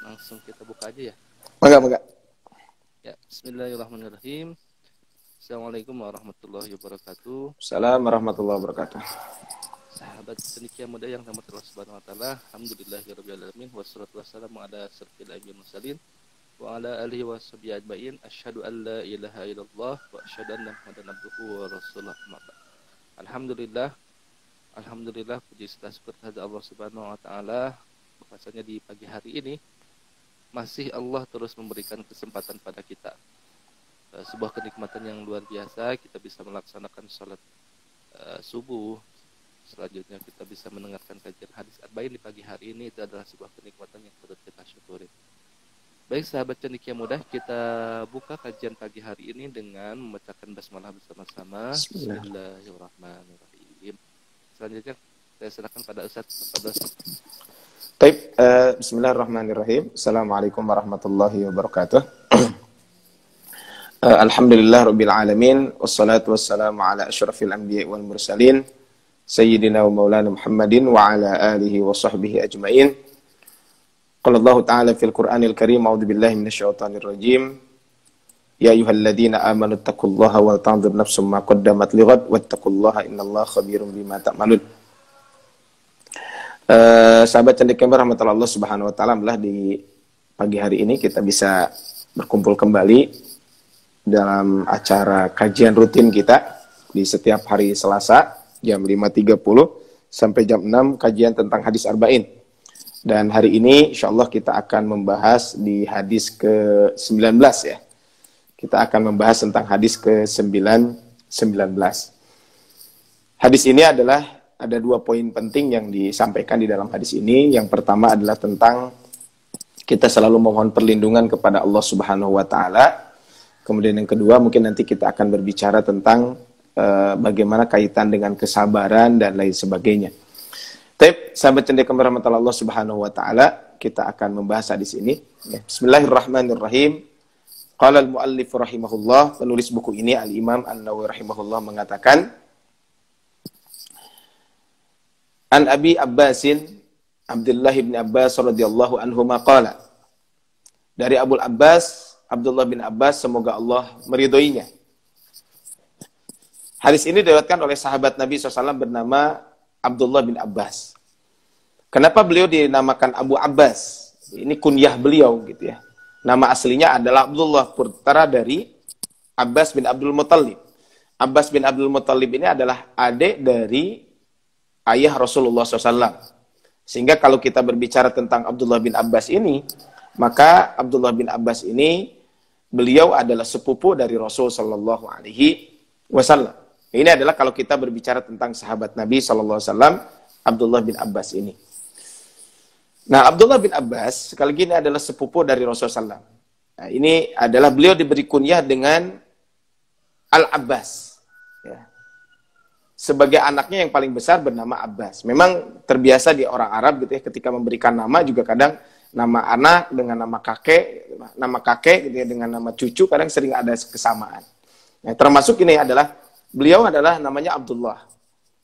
Langsung kita buka aja ya. Enggak. Ya, bismillahirrahmanirrahim. Assalamualaikum warahmatullahi wabarakatuh. Assalamualaikum warahmatullahi wabarakatuh. Sahabat cendekia muda yang rahmat Allah Subhanahu wa taala. Alhamdulillahirabbil alamin wassalatu wassalamu ala asyrofil anbiya'i mursalin wa ala alihi washabihi ajmain. Asyhadu an la ilaha illallah wa asyhadu anna Muhammadan abduhu wa rasuluh. Alhamdulillah puji syukur kepada Allah Subhanahu wa taala bahwasanya di pagi hari ini masih Allah terus memberikan kesempatan pada kita. Sebuah kenikmatan yang luar biasa, kita bisa melaksanakan salat subuh. Selanjutnya kita bisa mendengarkan kajian hadis arba'in di pagi hari ini. Itu adalah sebuah kenikmatan yang perlu kita syukuri. Baik sahabat cendekia muda, kita buka kajian pagi hari ini dengan membacakan basmalah bersama-sama. Bismillahirrahmanirrahim. Selanjutnya saya serahkan pada Ustaz. Baik, bismillahirrahmanirrahim. Assalamualaikum warahmatullahi wabarakatuh. Alhamdulillah rabbil alamin, wassalatu wassalamu ala asyrafil anbiya'i wal mursalin, sayyidina wa maulana Muhammadin wa ala alihi wa sahbihi ajmain. Qala Allah ta'ala fil Qur'anil Karim, a'udzu billahi minasyaitonir rajim. Ya ayyuhalladzina amanu taqullaha wa tanzur nafsum ma qaddamat lighad wattaqullaha innallaha khabirum bima ta'malun. Sahabat cendekia rahmatullah Allah Subhanahu wa taala, di pagi hari ini kita bisa berkumpul kembali dalam acara kajian rutin kita di setiap hari Selasa jam 5.30 sampai jam 6, kajian tentang hadis arba'in. Dan hari ini insyaallah kita akan membahas di hadis ke-19 ya. Kita akan membahas tentang hadis ke-19. Hadis ini adalah ada 2 poin penting yang disampaikan di dalam hadis ini. Yang pertama adalah tentang kita selalu mohon perlindungan kepada Allah Subhanahu wa taala. Kemudian yang kedua mungkin nanti kita akan berbicara tentang bagaimana kaitan dengan kesabaran dan lain sebagainya. Tapi sahabat cendekia rahmatullah Allah Subhanahu wa taala, kita akan membahas hadis ini. Ya. Bismillahirrahmanirrahim. Qala al-muallif rahimahullah, penulis buku ini Al-Imam An-Nawawi rahimahullah mengatakan, An Abi Abbasin Abdullah bin Abbas radhiyallahu anhu qala. Dari Abdullah bin Abbas, semoga Allah meridhoinya. Hadis ini diriwayatkan oleh sahabat Nabi SAW bernama Abdullah bin Abbas. Kenapa beliau dinamakan Abu Abbas? Ini kunyah beliau gitu ya. Nama aslinya adalah Abdullah, putra dari Abbas bin Abdul Muttalib. Abbas bin Abdul Muttalib ini adalah adik dari ayah Rasulullah SAW. Sehingga kalau kita berbicara tentang Abdullah bin Abbas ini, maka Abdullah bin Abbas ini beliau adalah sepupu dari Rasul Sallallahu Alaihi Wasallam. Ini adalah kalau kita berbicara tentang sahabat Nabi Sallallahu Alaihi Wasallam, Abdullah bin Abbas ini. Nah, Abdullah bin Abbas sekali lagi ini adalah sepupu dari Rasul SAW. Nah, ini adalah beliau diberi kunyah dengan Al-Abbas. Ya. Sebagai anaknya yang paling besar bernama Abbas. Memang terbiasa di orang Arab gitu ya, ketika memberikan nama juga kadang nama anak dengan nama kakek gitu ya, dengan nama cucu kadang sering ada kesamaan. Nah, termasuk ini adalah beliau adalah namanya Abdullah.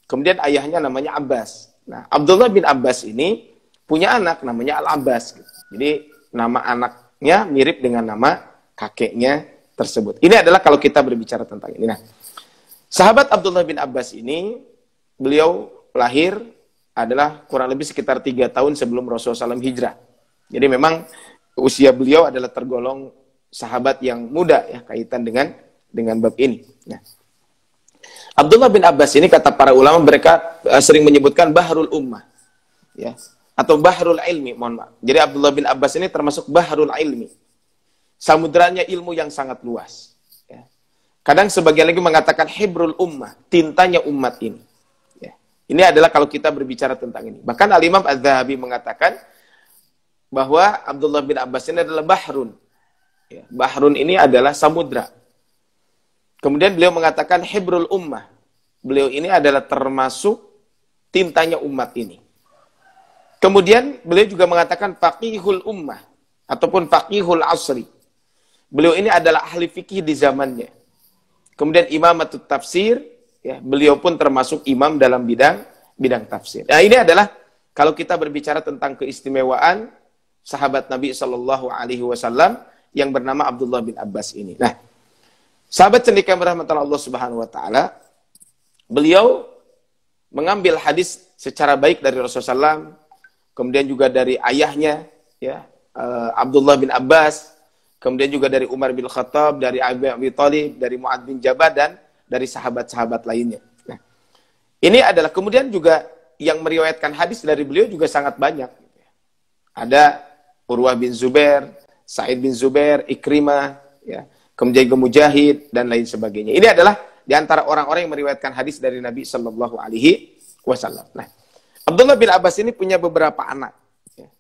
Kemudian ayahnya namanya Abbas. Nah, Abdullah bin Abbas ini punya anak namanya Al-Abbas. Gitu. Jadi nama anaknya mirip dengan nama kakeknya tersebut. Ini adalah kalau kita berbicara tentang ini. Nah, sahabat Abdullah bin Abbas ini beliau lahir adalah kurang lebih sekitar 3 tahun sebelum Rasulullah SAW hijrah. Jadi memang usia beliau adalah tergolong sahabat yang muda ya, kaitan dengan bab ini. Nah, Abdullah bin Abbas ini kata para ulama mereka sering menyebutkan Bahrul Ummah. Ya, atau Bahrul Ilmi, mohon maaf. Jadi Abdullah bin Abbas ini termasuk Bahrul Ilmi. Samudranya ilmu yang sangat luas. Ya. Kadang sebagian lagi mengatakan Hibrul Ummah, tintanya umat ini. Ya. Ini adalah kalau kita berbicara tentang ini. Bahkan Al-Imam Az-Zahabi mengatakan bahwa Abdullah bin Abbas ini adalah bahrun. Ya, bahrun ini adalah samudra. Kemudian beliau mengatakan hibrul ummah. Beliau ini adalah termasuk tintanya umat ini. Kemudian beliau juga mengatakan faqihul ummah ataupun faqihul asri. Beliau ini adalah ahli fikih di zamannya. Kemudian imamatut tafsir, ya, beliau pun termasuk imam dalam bidang tafsir. Nah, ini adalah kalau kita berbicara tentang keistimewaan sahabat Nabi Shallallahu Alaihi Wasallam yang bernama Abdullah bin Abbas ini. Nah, sahabat cendekiawan rahmatan Allah Subhanahu Wa Taala, beliau mengambil hadis secara baik dari Rasulullah SAW, kemudian juga dari ayahnya, ya, Abdullah bin Abbas, kemudian juga dari Umar bin Khattab, dari Abi Thalib, dari Mu'adz bin Jabal, dan dari sahabat-sahabat lainnya. Nah, ini adalah kemudian juga yang meriwayatkan hadis dari beliau juga sangat banyak. Ada Urwah bin Zubair, Sa'id bin Zubair, Ikrimah, ya, kemudian juga Mujahid, dan lain sebagainya. Ini adalah di antara orang-orang yang meriwayatkan hadis dari Nabi Shallallahu Alaihi Wasallam. Nah, Abdullah bin Abbas ini punya beberapa anak. Ya.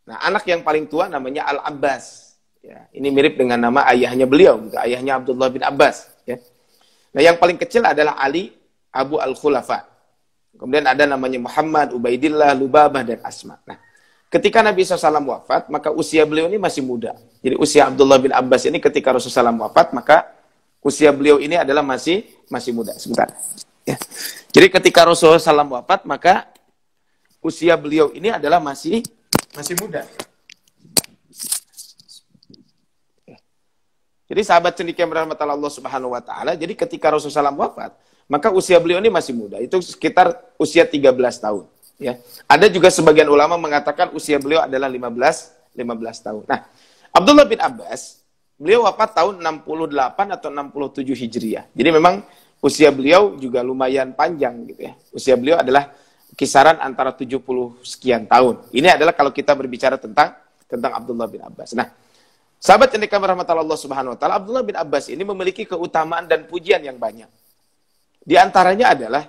Nah, anak yang paling tua namanya Al-Abbas. Ya, ini mirip dengan nama ayahnya beliau, gitu. Ayahnya Abdullah bin Abbas. Ya. Nah, yang paling kecil adalah Ali Abu Al-Khulafa. Kemudian ada namanya Muhammad, Ubaidillah, Lubabah, dan Asma. Nah, ketika Nabi SAW wafat, maka usia beliau ini masih muda. Jadi usia Abdullah bin Abbas ini ketika Rasulullah SAW wafat, maka usia beliau ini adalah masih muda. Sebentar. Ya. Jadi ketika Rasulullah SAW wafat, maka usia beliau ini adalah masih muda. Jadi sahabat cendekiawan rahmatan Allah Subhanahu Wa Taala, jadi ketika Rasulullah SAW wafat, maka usia beliau ini masih muda. Itu sekitar usia 13 tahun. Ya. Ada juga sebagian ulama mengatakan usia beliau adalah 15 tahun. Nah, Abdullah bin Abbas, beliau wafat tahun 68 atau 67 Hijriah. Jadi memang usia beliau juga lumayan panjang gitu ya. Usia beliau adalah kisaran antara 70 sekian tahun. Ini adalah kalau kita berbicara tentang Abdullah bin Abbas. Nah, sahabat yang dikasihi rahmatullah Allah Subhanahu Wa Taala, Abdullah bin Abbas ini memiliki keutamaan dan pujian yang banyak. Di antaranya adalah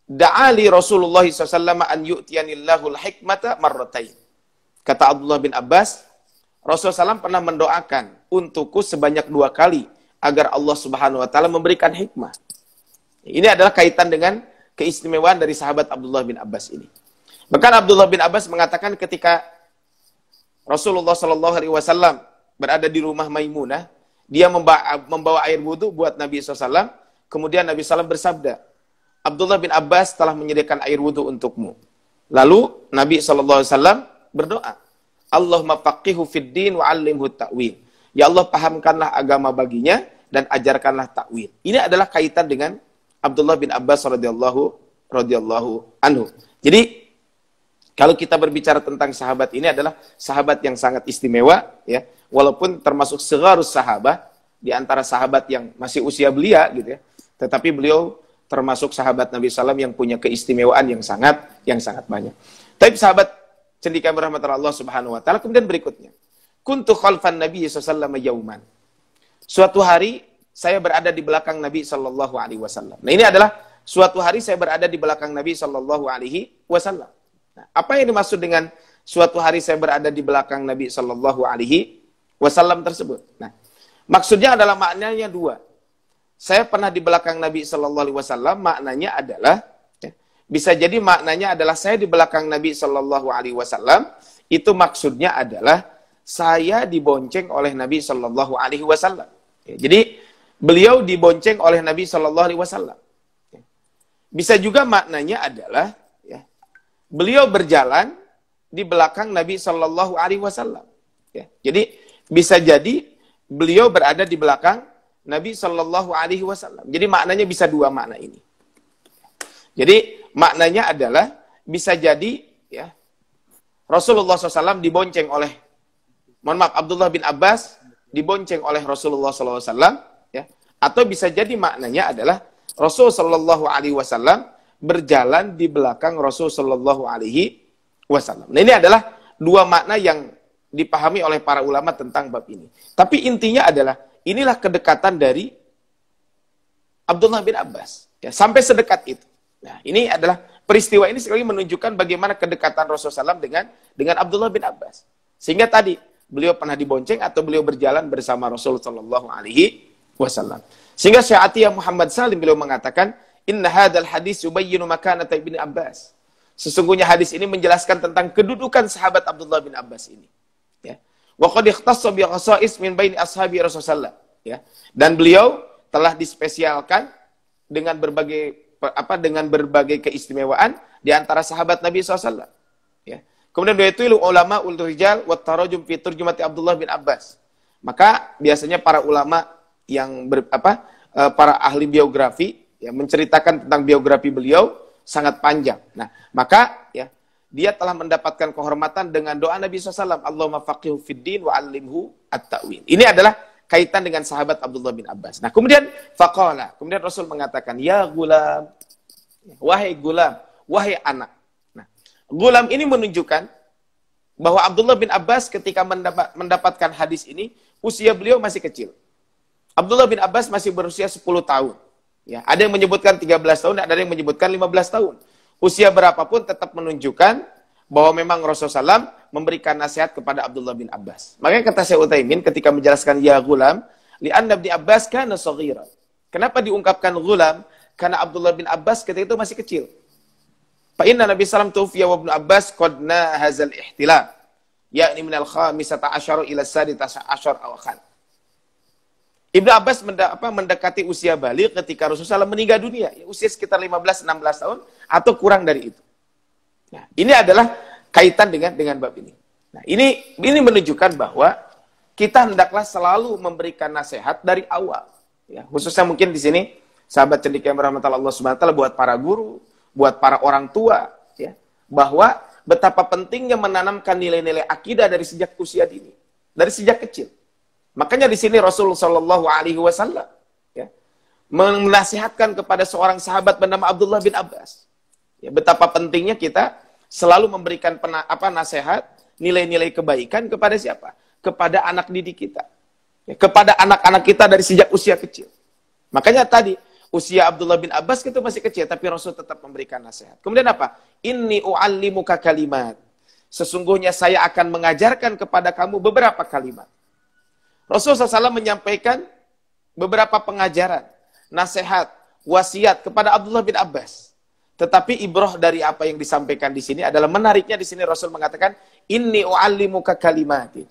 da'ali Rasulullah SAW an yu'tiyanillahul hikmata marratain. Kata Abdullah bin Abbas, Rasulullah SAW pernah mendoakan untukku sebanyak 2 kali agar Allah Subhanahu Wa Taala memberikan hikmah. Ini adalah kaitan dengan keistimewaan dari sahabat Abdullah bin Abbas ini. Bahkan Abdullah bin Abbas mengatakan ketika Rasulullah SAW berada di rumah Maimunah, dia membawa air wudhu buat Nabi SAW. Kemudian Nabi SAW bersabda, Abdullah bin Abbas telah menyediakan air wudhu untukmu. Lalu Nabi SAW berdoa, Allahumma faqihu fid din wa 'allimhu ta'wil. Ya Allah, pahamkanlah agama baginya dan ajarkanlah takwil. Ini adalah kaitan dengan Abdullah bin Abbas radhiyallahu anhu. Jadi kalau kita berbicara tentang sahabat ini adalah sahabat yang sangat istimewa, ya. Walaupun termasuk segharus sahabat di antara sahabat yang masih usia belia, gitu ya. Tetapi beliau termasuk sahabat Nabi SAW yang punya keistimewaan yang sangat banyak. Tapi sahabat cendekiawan rahmatullah Allah Subhanahu Wa Taala, kemudian berikutnya, kuntu khalfan Nabi SAW yauman. Suatu hari saya berada di belakang Nabi Sallallahu Alaihi Wasallam. Nah, ini adalah suatu hari saya berada di belakang Nabi Sallallahu Alaihi Wasallam. Nah, apa yang dimaksud dengan suatu hari saya berada di belakang Nabi Sallallahu Alaihi Wasallam tersebut? Nah, maksudnya adalah maknanya 2. Saya pernah di belakang Nabi Sallallahu Alaihi Wasallam, maknanya adalah, ya, bisa jadi maknanya adalah saya di belakang Nabi Sallallahu Alaihi Wasallam, itu maksudnya adalah saya dibonceng oleh Nabi Sallallahu Alaihi Wasallam. Ya, jadi beliau dibonceng oleh Nabi Sallallahu Alaihi Wasallam. Ya. Bisa juga maknanya adalah, ya, beliau berjalan di belakang Nabi Sallallahu Alaihi Wasallam. Ya. Jadi bisa jadi beliau berada di belakang Nabi Sallallahu Alaihi Wasallam. Jadi maknanya bisa 2 makna ini. Jadi maknanya adalah bisa jadi, ya, Rasulullah SAW dibonceng oleh, Abdullah bin Abbas dibonceng oleh Rasulullah SAW, ya, atau bisa jadi maknanya adalah Rasul Sallallahu Alaihi Wasallam berjalan di belakang Rasul Sallallahu Alaihi Wasallam. Nah, ini adalah 2 makna yang dipahami oleh para ulama tentang bab ini. Tapi intinya adalah inilah kedekatan dari Abdullah bin Abbas. Ya, sampai sedekat itu. Nah, ini adalah peristiwa ini sekali menunjukkan bagaimana kedekatan Rasulullah SAW dengan Abdullah bin Abbas. Sehingga tadi beliau pernah dibonceng atau beliau berjalan bersama Rasulullah SAW. Sehingga Syekh Atiyah Muhammad Salim beliau mengatakan, Inna hadal hadis yubayyinu makanata ibn Abbas. Sesungguhnya hadis ini menjelaskan tentang kedudukan sahabat Abdullah bin Abbas ini. Ya. Wa qad ikhtassa bi khasa'is min baini ashabi Rasulullah, ya. Dan beliau telah dispesialkan dengan berbagai keistimewaan di antara sahabat Nabi SAW. Ya. Kemudian itu ulama ul rijal wa tarajum fi turjumati Abdullah bin Abbas. Maka biasanya para ulama yang para ahli biografi ya menceritakan tentang biografi beliau sangat panjang. Nah, maka ya dia telah mendapatkan kehormatan dengan doa Nabi SAW, Allahumma faqihu fid din wa 'allimhu at-ta'wil. Ini adalah kaitan dengan sahabat Abdullah bin Abbas. Nah, kemudian faqala, kemudian Rasul mengatakan, ya gulam, wahai gulam, wahai anak. Nah, gulam ini menunjukkan bahwa Abdullah bin Abbas ketika mendapatkan hadis ini, usia beliau masih kecil. Abdullah bin Abbas masih berusia 10 tahun. Ya, ada yang menyebutkan 13 tahun, ada yang menyebutkan 15 tahun. Usia berapapun tetap menunjukkan bahwa memang Rasulullah SAW memberikan nasihat kepada Abdullah bin Abbas. Makanya kata Syekh Utsaimin ketika menjelaskan ya gulam, li'anna bin Abbas kana shaghira. Kenapa diungkapkan gulam? Karena Abdullah bin Abbas ketika itu masih kecil. Fa inna Nabi sallallahu tuwfiya wa ibnu Abbas qad nahazal ihtilam. Yakni minal khamisata asyara ila saditasa asyar awakan. Ibnu Abbas mendekati usia balik ketika Rasulullah SAW meninggal dunia. Ya, usia sekitar 15-16 tahun atau kurang dari itu. Nah, ini adalah kaitan dengan bab ini. Nah, ini menunjukkan bahwa kita hendaklah selalu memberikan nasihat dari awal. Ya, khususnya mungkin di sini, sahabat cendik yang berahmat Allah Subhanahu wa taala, buat para guru, buat para orang tua, ya, bahwa betapa pentingnya menanamkan nilai-nilai akidah dari sejak usia dini, dari sejak kecil. Makanya di sini Rasulullah Shallallahu Alaihi Wasallam ya, menasihatkan kepada seorang sahabat bernama Abdullah bin Abbas. Ya, betapa pentingnya kita selalu memberikan nasihat, nilai-nilai kebaikan kepada siapa? Kepada anak didik kita. Ya, kepada anak-anak kita dari sejak usia kecil. Makanya tadi, usia Abdullah bin Abbas itu masih kecil, tapi Rasul tetap memberikan nasihat. Kemudian apa? Inni u'allimuka kalimat. Sesungguhnya saya akan mengajarkan kepada kamu beberapa kalimat. Rasulullah SAW menyampaikan beberapa pengajaran, nasihat, wasiat kepada Abdullah bin Abbas. Tetapi ibrah dari apa yang disampaikan di sini adalah menariknya di sini Rasul mengatakan, Inni u'allimuka kalimatin.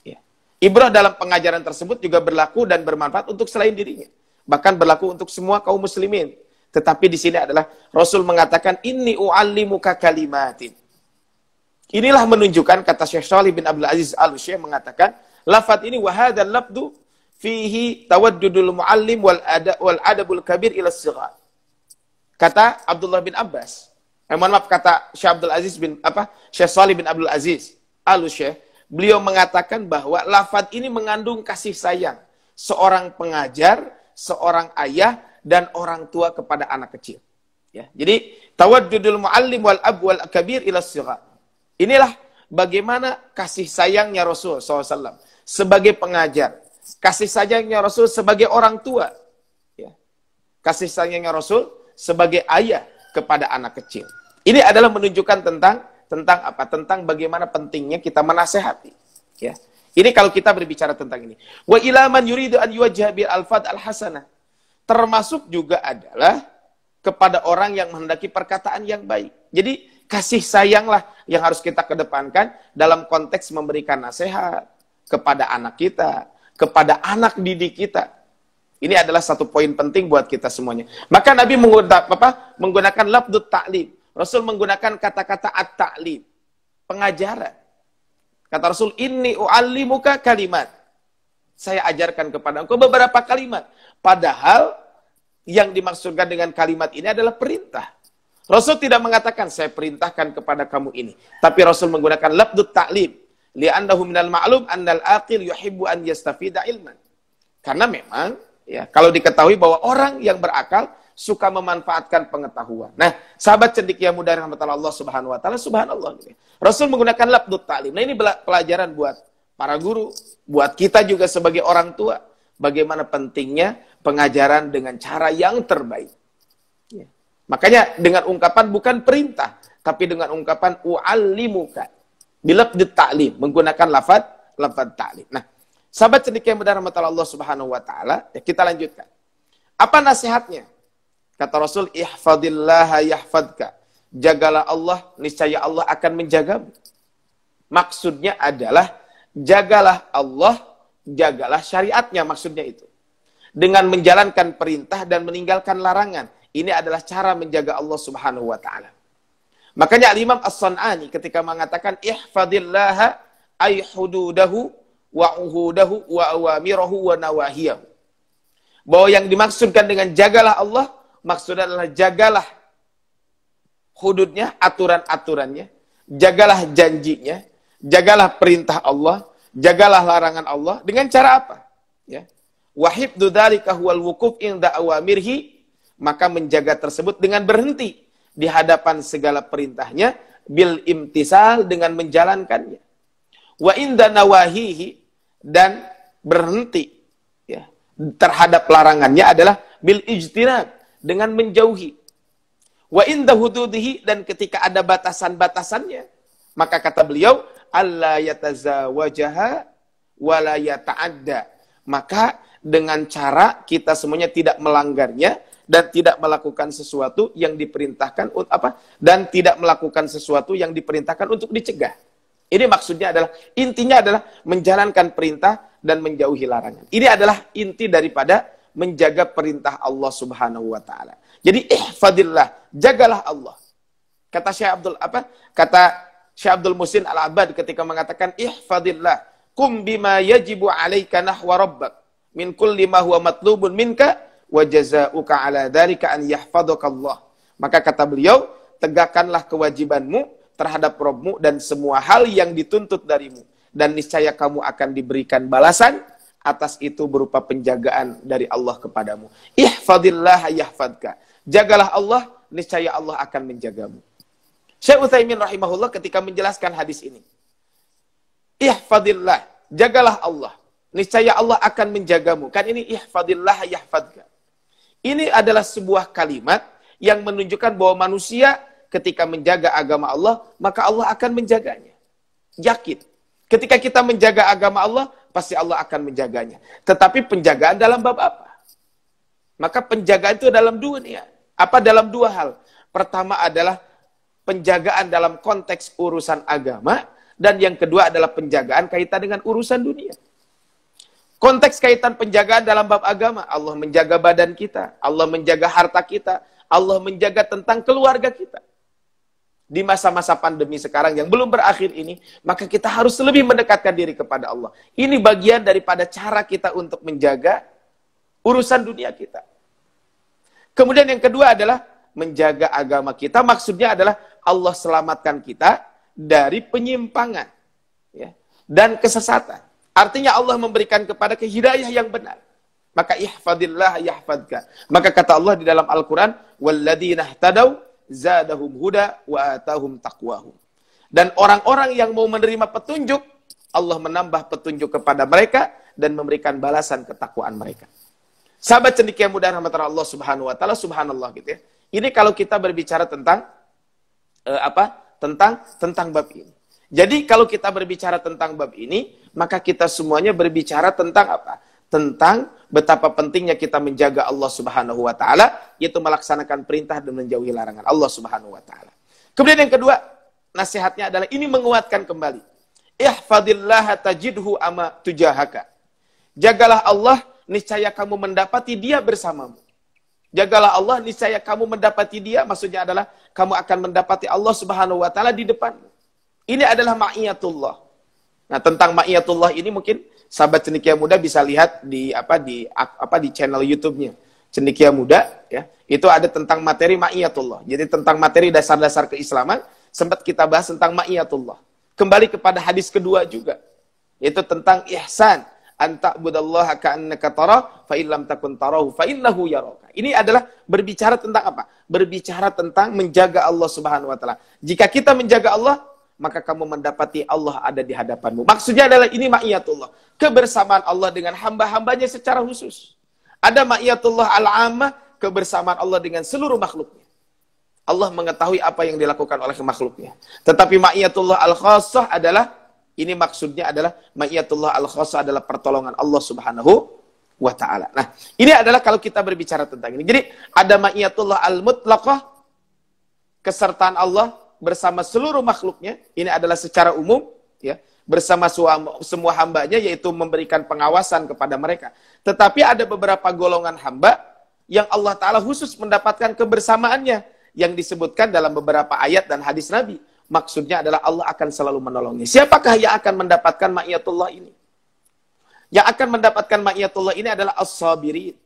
Ya. Ibrah dalam pengajaran tersebut juga berlaku dan bermanfaat untuk selain dirinya. Bahkan berlaku untuk semua kaum muslimin. Tetapi di sini adalah Rasul mengatakan, Inni u'allimuka kalimatin. Inilah menunjukkan, kata Syekh Shalih bin Abdul Aziz Al-Syekh mengatakan, lafaz ini wahadal labdu fihi tawaddudul muallim wal adabul kabir ila sighar. Kata Abdullah bin Abbas. Mohon maaf, kata Syekh Abdul Aziz Syekh Shalih bin Abdul Aziz Al-Syekh, beliau mengatakan bahwa lafaz ini mengandung kasih sayang seorang pengajar, seorang ayah dan orang tua kepada anak kecil. Ya, jadi tawaddudul muallim wal ab wal kabir ila sighar. Inilah bagaimana kasih sayangnya Rasul SAW sebagai pengajar, kasih sayangnya Rasul sebagai orang tua, ya. Kasih sayangnya Rasul sebagai ayah kepada anak kecil. Ini adalah menunjukkan tentang bagaimana pentingnya kita menasehati. Ya. Ini kalau kita berbicara tentang ini. Wa ila man yuridu an yuwajjah bil alfad al hasanah. Termasuk juga adalah kepada orang yang menghendaki perkataan yang baik. Jadi kasih sayanglah yang harus kita kedepankan dalam konteks memberikan nasihat kepada anak kita, kepada anak didik kita. Ini adalah satu poin penting buat kita semuanya. Maka Nabi menggunakan lafdut ta'lim. Rasul menggunakan kata-kata at-ta'lim, pengajaran. Kata Rasul, inni u'allimuka kalimat. Saya ajarkan kepada engkau beberapa kalimat. Padahal yang dimaksudkan dengan kalimat ini adalah perintah. Rasul tidak mengatakan, saya perintahkan kepada kamu ini. Tapi Rasul menggunakan lafdut ta'lim. Li'annahu minal ma'lum annal aqil yuhibbu an yastafida ilman. Karena memang, ya, kalau diketahui bahwa orang yang berakal suka memanfaatkan pengetahuan. Nah, sahabat cendik yang muda rahmatullah Allah Subhanahu wa taala, subhanallah. Rasul menggunakan lafdut ta'lim. Nah, ini pelajaran buat para guru, buat kita juga sebagai orang tua, bagaimana pentingnya pengajaran dengan cara yang terbaik. Ya. Makanya dengan ungkapan bukan perintah, tapi dengan ungkapan u'allimuka. Bilafdut ta'lim, menggunakan lafaz ta'lim. Nah, sahabat cendik yang muda rahmatullah Allah Subhanahu wa taala, ya, kita lanjutkan. Apa nasihatnya? Kata Rasul, ihfadillaha yahfadka. Jagalah Allah, niscaya Allah akan menjagamu. Maksudnya adalah jagalah Allah, jagalah syariatnya, maksudnya itu. Dengan menjalankan perintah dan meninggalkan larangan. Ini adalah cara menjaga Allah Subhanahu wa taala. Makanya Al-Imam As-San'ani ketika mengatakan ihfadillaha ay hududahu wa uhudahu wa awamirahu wa nawahiyahu. Bahwa yang dimaksudkan dengan jagalah Allah, maksudnya adalah jagalah hududnya, aturan-aturannya, jagalah janjinya, jagalah perintah Allah, jagalah larangan Allah. Dengan cara apa? Ya. Wa hifdzu dzalika huwal wuquf inda awamirhi, maka menjaga tersebut dengan berhenti di hadapan segala perintahnya, bil imtisal, dengan menjalankannya. Wa inda nawahihi, dan berhenti ya terhadap larangannya adalah bil ijtinab, dengan menjauhi. Wa inda hududihi, dan ketika ada batasan-batasannya, maka kata beliau alla yatazawajaha wa la yata'adda, maka dengan cara kita semuanya tidak melanggarnya dan tidak melakukan sesuatu yang diperintahkan dan tidak melakukan sesuatu yang diperintahkan untuk dicegah. Ini maksudnya adalah, intinya adalah menjalankan perintah dan menjauhi larangan. Ini adalah inti daripada menjaga perintah Allah Subhanahu wa taala. Jadi ihfadillah, jagalah Allah. Kata Syekh Abdul Muhsin Al-Abbad ketika mengatakan ihfadillah, kum bima yajibu 'alaika nahwa rabbak min kulli ma huwa matlubun minka wa jazaa'uka 'ala dzalika an yahfadhakallah. Maka kata beliau, tegakkanlah kewajibanmu terhadap Rabbmu dan semua hal yang dituntut darimu, dan niscaya kamu akan diberikan balasan atas itu berupa penjagaan dari Allah kepadamu. Ihfadillah yahfadka. Jagalah Allah, niscaya Allah akan menjagamu. Syekh Utsaimin rahimahullah ketika menjelaskan hadis ini, ihfadillah, jagalah Allah, niscaya Allah akan menjagamu. Kan ini ihfadillah yahfadka. Ini adalah sebuah kalimat yang menunjukkan bahwa manusia ketika menjaga agama Allah, maka Allah akan menjaganya. Yakin. Ketika kita menjaga agama Allah, pasti Allah akan menjaganya. Tetapi penjagaan dalam bab apa? Maka penjagaan itu dalam dalam dua hal. Pertama adalah penjagaan dalam konteks urusan agama, dan yang kedua adalah penjagaan kaitan dengan urusan dunia. Konteks kaitan penjagaan dalam bab agama, Allah menjaga badan kita, Allah menjaga harta kita, Allah menjaga tentang keluarga kita. Di masa-masa pandemi sekarang yang belum berakhir ini, maka kita harus lebih mendekatkan diri kepada Allah. Ini bagian daripada cara kita untuk menjaga urusan dunia kita. Kemudian yang kedua adalah menjaga agama kita, maksudnya adalah Allah selamatkan kita dari penyimpangan ya, dan kesesatan. Artinya Allah memberikan kepada hidayah yang benar. Maka ihfadillah yahfadka. Maka kata Allah di dalam Al-Quran, walladzina ihtadaw zadahum huda wa atahum taqwahum. Dan orang-orang yang mau menerima petunjuk, Allah menambah petunjuk kepada mereka dan memberikan balasan ketakwaan mereka. Sahabat cendekia mudah rahmatan Allah Subhanahu wa taala, subhanallah gitu ya. Ini kalau kita berbicara tentang tentang bab ini. Jadi kalau kita berbicara tentang bab ini, maka kita semuanya berbicara tentang apa? Tentang betapa pentingnya kita menjaga Allah Subhanahu wa taala, yaitu melaksanakan perintah dan menjauhi larangan Allah Subhanahu wa taala. Kemudian yang kedua, nasihatnya adalah ini menguatkan kembali. Ihfadillaha tajidhu ama tujahaka. Jagalah Allah, niscaya kamu mendapati Dia bersamamu. Jagalah Allah, niscaya kamu mendapati Dia, maksudnya adalah kamu akan mendapati Allah Subhanahu wa taala di depanmu. Ini adalah ma'iyatullah. Nah, tentang ma'iyatullah ini mungkin sahabat cendekia muda bisa lihat di channel YouTube-nya. Cendekia muda ya. Itu ada tentang materi ma'iyatullah. Jadi tentang materi dasar-dasar keislaman sempat kita bahas tentang ma'iyatullah. Kembali kepada hadis kedua juga, yaitu tentang ihsan. Anta'budallaha ka'annaka tarah fa illam takun tarahu fa innahu yaraka. Ini adalah berbicara tentang apa? Berbicara tentang menjaga Allah Subhanahu wa taala. Jika kita menjaga Allah, maka kamu mendapati Allah ada di hadapanmu. Maksudnya adalah ini ma'iyatullah. Kebersamaan Allah dengan hamba-hambanya secara khusus. Ada ma'iyatullah al-ammah, kebersamaan Allah dengan seluruh makhluknya. Allah mengetahui apa yang dilakukan oleh makhluknya. Tetapi ma'iyatullah al-khassah adalah, ini maksudnya adalah ma'iyatullah al-khassah adalah pertolongan Allah Subhanahu wa ta'ala. Nah, ini adalah kalau kita berbicara tentang ini. Jadi, ada ma'iyatullah al-mutlaqah, kesertaan Allah bersama seluruh makhluknya, ini adalah secara umum, ya, bersama semua hambanya, yaitu memberikan pengawasan kepada mereka. Tetapi ada beberapa golongan hamba yang Allah Ta'ala khusus mendapatkan kebersamaannya yang disebutkan dalam beberapa ayat dan hadis Nabi. Maksudnya adalah Allah akan selalu menolongnya. Siapakah yang akan mendapatkan ma'iyatullah ini? Yang akan mendapatkan ma'iyatullah ini adalah as-sabirin.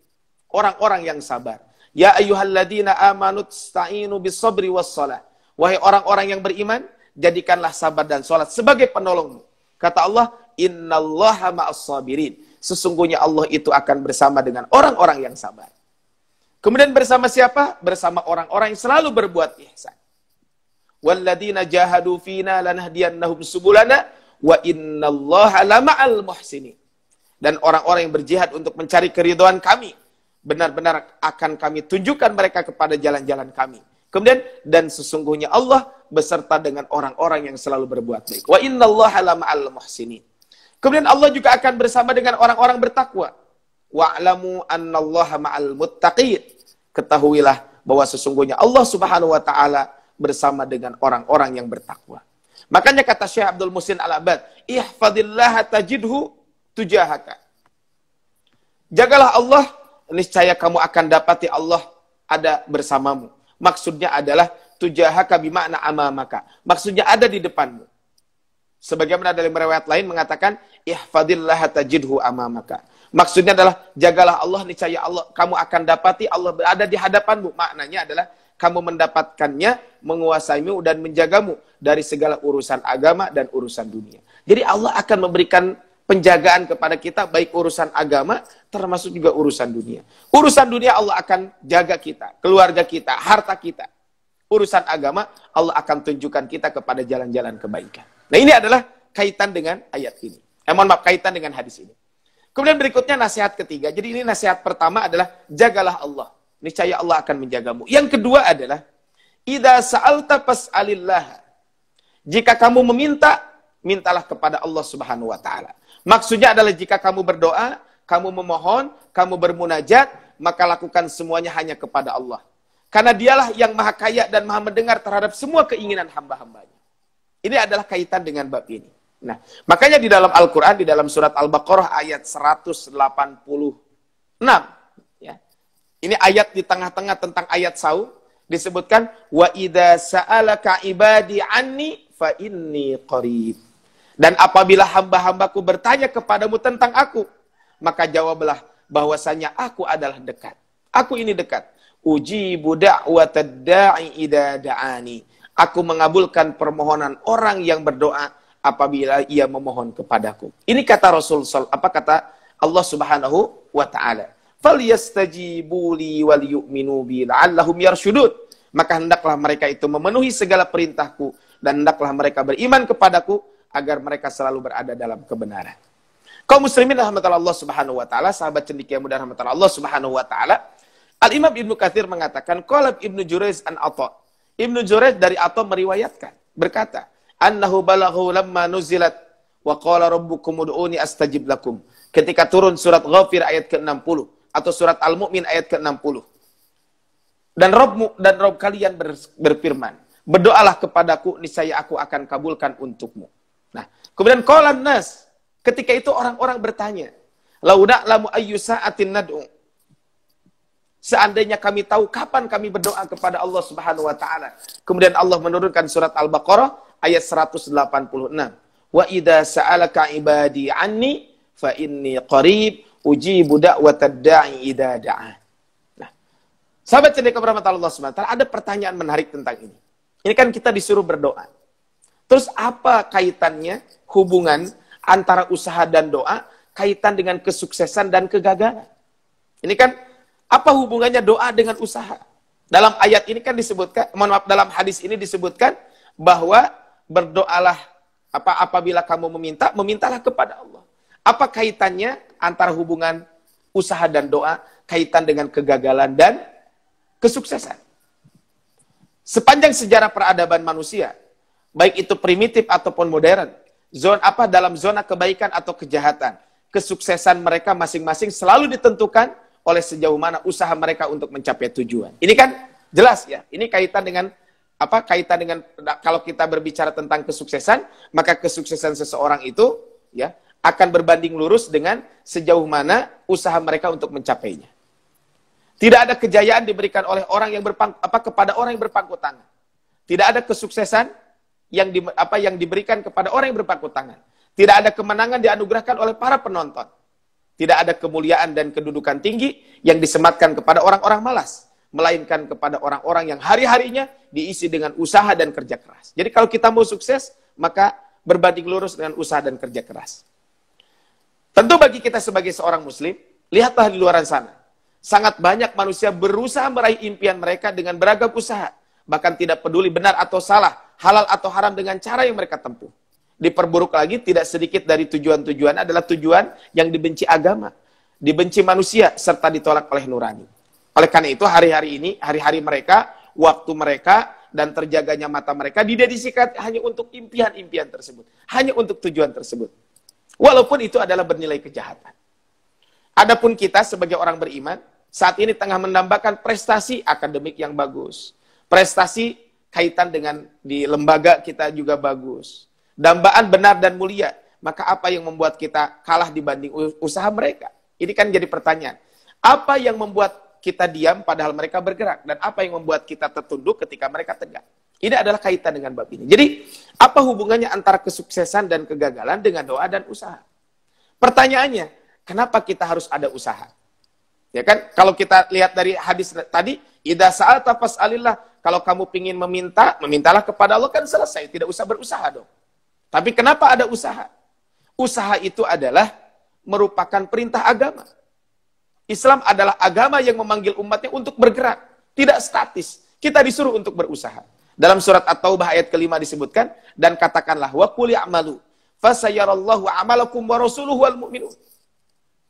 Orang-orang yang sabar. Ya ayyuhalladzina amanu sta'inu bis-sabri was-shalah. Wahai orang-orang yang beriman, jadikanlah sabar dan salat sebagai penolongmu. Kata Allah, innallaha ma'as-sabirin. Sesungguhnya Allah itu akan bersama dengan orang-orang yang sabar. Kemudian bersama siapa? Bersama orang-orang yang selalu berbuat ihsan. Walladzina jahadu fina lanahdiyannahum subulana wa innallaha lama'al muhsinin. Dan orang-orang yang berjihad untuk mencari keridhaan kami, benar-benar akan kami tunjukkan mereka kepada jalan-jalan kami. Kemudian, dan sesungguhnya Allah beserta dengan orang-orang yang selalu berbuat baik. Wa innallaha lama'al muhsinin. Kemudian Allah juga akan bersama dengan orang-orang bertakwa. Wa'lamu annallaha ma'al muttaqin. Ketahuilah bahwa sesungguhnya Allah Subhanahu wa taala bersama dengan orang-orang yang bertakwa. Makanya kata Syekh Abdul Muhsin Al-Abbad, ihfadillaha tajidhu tujahaka. Jagalah Allah, niscaya kamu akan dapati Allah ada bersamamu. Maksudnya adalah tujahaka bimakna amamaka. Maksudnya ada di depanmu. Sebagaimana dalam riwayat lain mengatakan ihfadillaha tajidhu amamaka. Maksudnya adalah jagalah Allah, niscaya Allah kamu akan dapati Allah berada di hadapanmu. Maknanya adalah kamu mendapatkannya, menguasaimu dan menjagamu dari segala urusan agama dan urusan dunia. Jadi Allah akan memberikan penjagaan kepada kita, baik urusan agama, termasuk juga urusan dunia. Urusan dunia Allah akan jaga kita, keluarga kita, harta kita. Urusan agama, Allah akan tunjukkan kita kepada jalan-jalan kebaikan. Nah ini adalah kaitan dengan ayat ini. Kaitan dengan hadis ini. Kemudian berikutnya nasihat ketiga. Jadi ini nasihat pertama adalah jagalah Allah. Niscaya Allah akan menjagamu. Yang kedua adalah idza sa'alta fas'alillah. Jika kamu meminta, mintalah kepada Allah Subhanahu wa taala. Maksudnya adalah jika kamu berdoa, kamu memohon, kamu bermunajat, maka lakukan semuanya hanya kepada Allah. Karena dialah yang maha kaya dan maha mendengar terhadap semua keinginan hamba-hambanya. Ini adalah kaitan dengan bab ini. Nah, makanya di dalam Al-Quran, di dalam surat Al-Baqarah ayat 186, ya, ini ayat di tengah-tengah tentang ayat saum, disebutkan, wa idza sa'alaka ibadi anni fa inni qarib. Dan apabila hamba-hambaku bertanya kepadamu tentang aku, maka jawablah bahwasanya aku adalah dekat. Aku ini dekat. Ujibu da'watad da'i idza da'ani. Aku mengabulkan permohonan orang yang berdoa apabila ia memohon kepadaku. Ini kata Rasul, apa kata Allah Subhanahu wa taala. Falyastajibu li wal yu'minu bi la'allahum yarshudun. Maka hendaklah mereka itu memenuhi segala perintahku dan hendaklah mereka beriman kepadaku agar mereka selalu berada dalam kebenaran. Kaum muslimin rahmatullah Allah Subhanahu wa taala, sahabat cendekia muda rahmatullah Allah Subhanahu wa taala, Al-Imam Ibnu Katsir mengatakan, qala Ibnu Jurayj an Atha. Ibnu Jurayj dari Atha meriwayatkan, berkata, annahu balaghu lamma nuzilat wa qala rabbukum ud'uni astajib lakum. Ketika turun surat Ghafir ayat ke-60 atau surat Al-Mu'min ayat ke-60. Dan Rabb kalian berfirman, berdoalah kepadaku niscaya aku akan kabulkan untukmu. Nah, kemudian qala nas, ketika itu orang-orang bertanya, launa lamu ayyu sa'atin nad'u. Seandainya kami tahu kapan kami berdoa kepada Allah Subhanahu wa taala. Kemudian Allah menurunkan surat Al-Baqarah ayat 186. Wa idza sa'alaka ibadi anni fa inni qarib ujibu da'watad da'i idza da'a. Nah, sahabat cendekia rahmatullah Allah Subhanahu wa taala, ada pertanyaan menarik tentang ini. Ini kan kita disuruh berdoa. Terus apa kaitannya, hubungan antara usaha dan doa, kaitan dengan kesuksesan dan kegagalan? Ini kan apa hubungannya doa dengan usaha? Dalam ayat ini kan disebutkan, dalam hadis ini disebutkan bahwa berdoalah apabila kamu meminta, memintalah kepada Allah. Apa kaitannya antara hubungan usaha dan doa, kaitan dengan kegagalan dan kesuksesan? Sepanjang sejarah peradaban manusia, baik itu primitif ataupun modern, dalam zona kebaikan atau kejahatan, kesuksesan mereka masing-masing selalu ditentukan oleh sejauh mana usaha mereka untuk mencapai tujuan. Ini kan jelas ya. Ini kaitan dengan kaitan dengan kalau kita berbicara tentang kesuksesan, maka kesuksesan seseorang itu ya akan berbanding lurus dengan sejauh mana usaha mereka untuk mencapainya. Tidak ada kejayaan diberikan oleh orang yang kepada orang yang berpangku tangan. Tidak ada kesuksesan yang diberikan kepada orang yang berpangku tangan. Tidak ada kemenangan dianugerahkan oleh para penonton. Tidak ada kemuliaan dan kedudukan tinggi yang disematkan kepada orang-orang malas, melainkan kepada orang-orang yang hari-harinya diisi dengan usaha dan kerja keras. Jadi kalau kita mau sukses, maka berbanding lurus dengan usaha dan kerja keras. Tentu bagi kita sebagai seorang muslim, lihatlah di luar sana. Sangat banyak manusia berusaha meraih impian mereka dengan beragam usaha. Bahkan tidak peduli benar atau salah, halal atau haram dengan cara yang mereka tempuh. Diperburuk lagi, tidak sedikit dari tujuan-tujuan adalah tujuan yang dibenci agama, dibenci manusia, serta ditolak oleh nurani. Oleh karena itu, hari-hari ini, hari-hari mereka, waktu mereka, dan terjaganya mata mereka didedikasikan hanya untuk impian-impian tersebut. Hanya untuk tujuan tersebut. Walaupun itu adalah bernilai kejahatan. Adapun kita sebagai orang beriman, saat ini tengah menambahkan prestasi akademik yang bagus. Prestasi kaitan dengan di lembaga kita juga bagus. Dambaan benar dan mulia. Maka apa yang membuat kita kalah dibanding usaha mereka? Ini kan jadi pertanyaan. Apa yang membuat kita diam padahal mereka bergerak? Dan apa yang membuat kita tertunduk ketika mereka tegak? Ini adalah kaitan dengan bab ini. Jadi, apa hubungannya antara kesuksesan dan kegagalan dengan doa dan usaha? Pertanyaannya, kenapa kita harus ada usaha? Ya kan, kalau kita lihat dari hadis tadi, idza sa'alta fas'alillah, kalau kamu ingin meminta, memintalah kepada Allah, kan selesai, tidak usah berusaha dong. Tapi kenapa ada usaha? Usaha itu adalah merupakan perintah agama. Islam adalah agama yang memanggil umatnya untuk bergerak, tidak statis. Kita disuruh untuk berusaha. Dalam surat At-Taubah ayat ke-5 disebutkan, dan katakanlah, wa qul i'malu fasayarallahu amalakum wa rasuluhu wal mu'minun.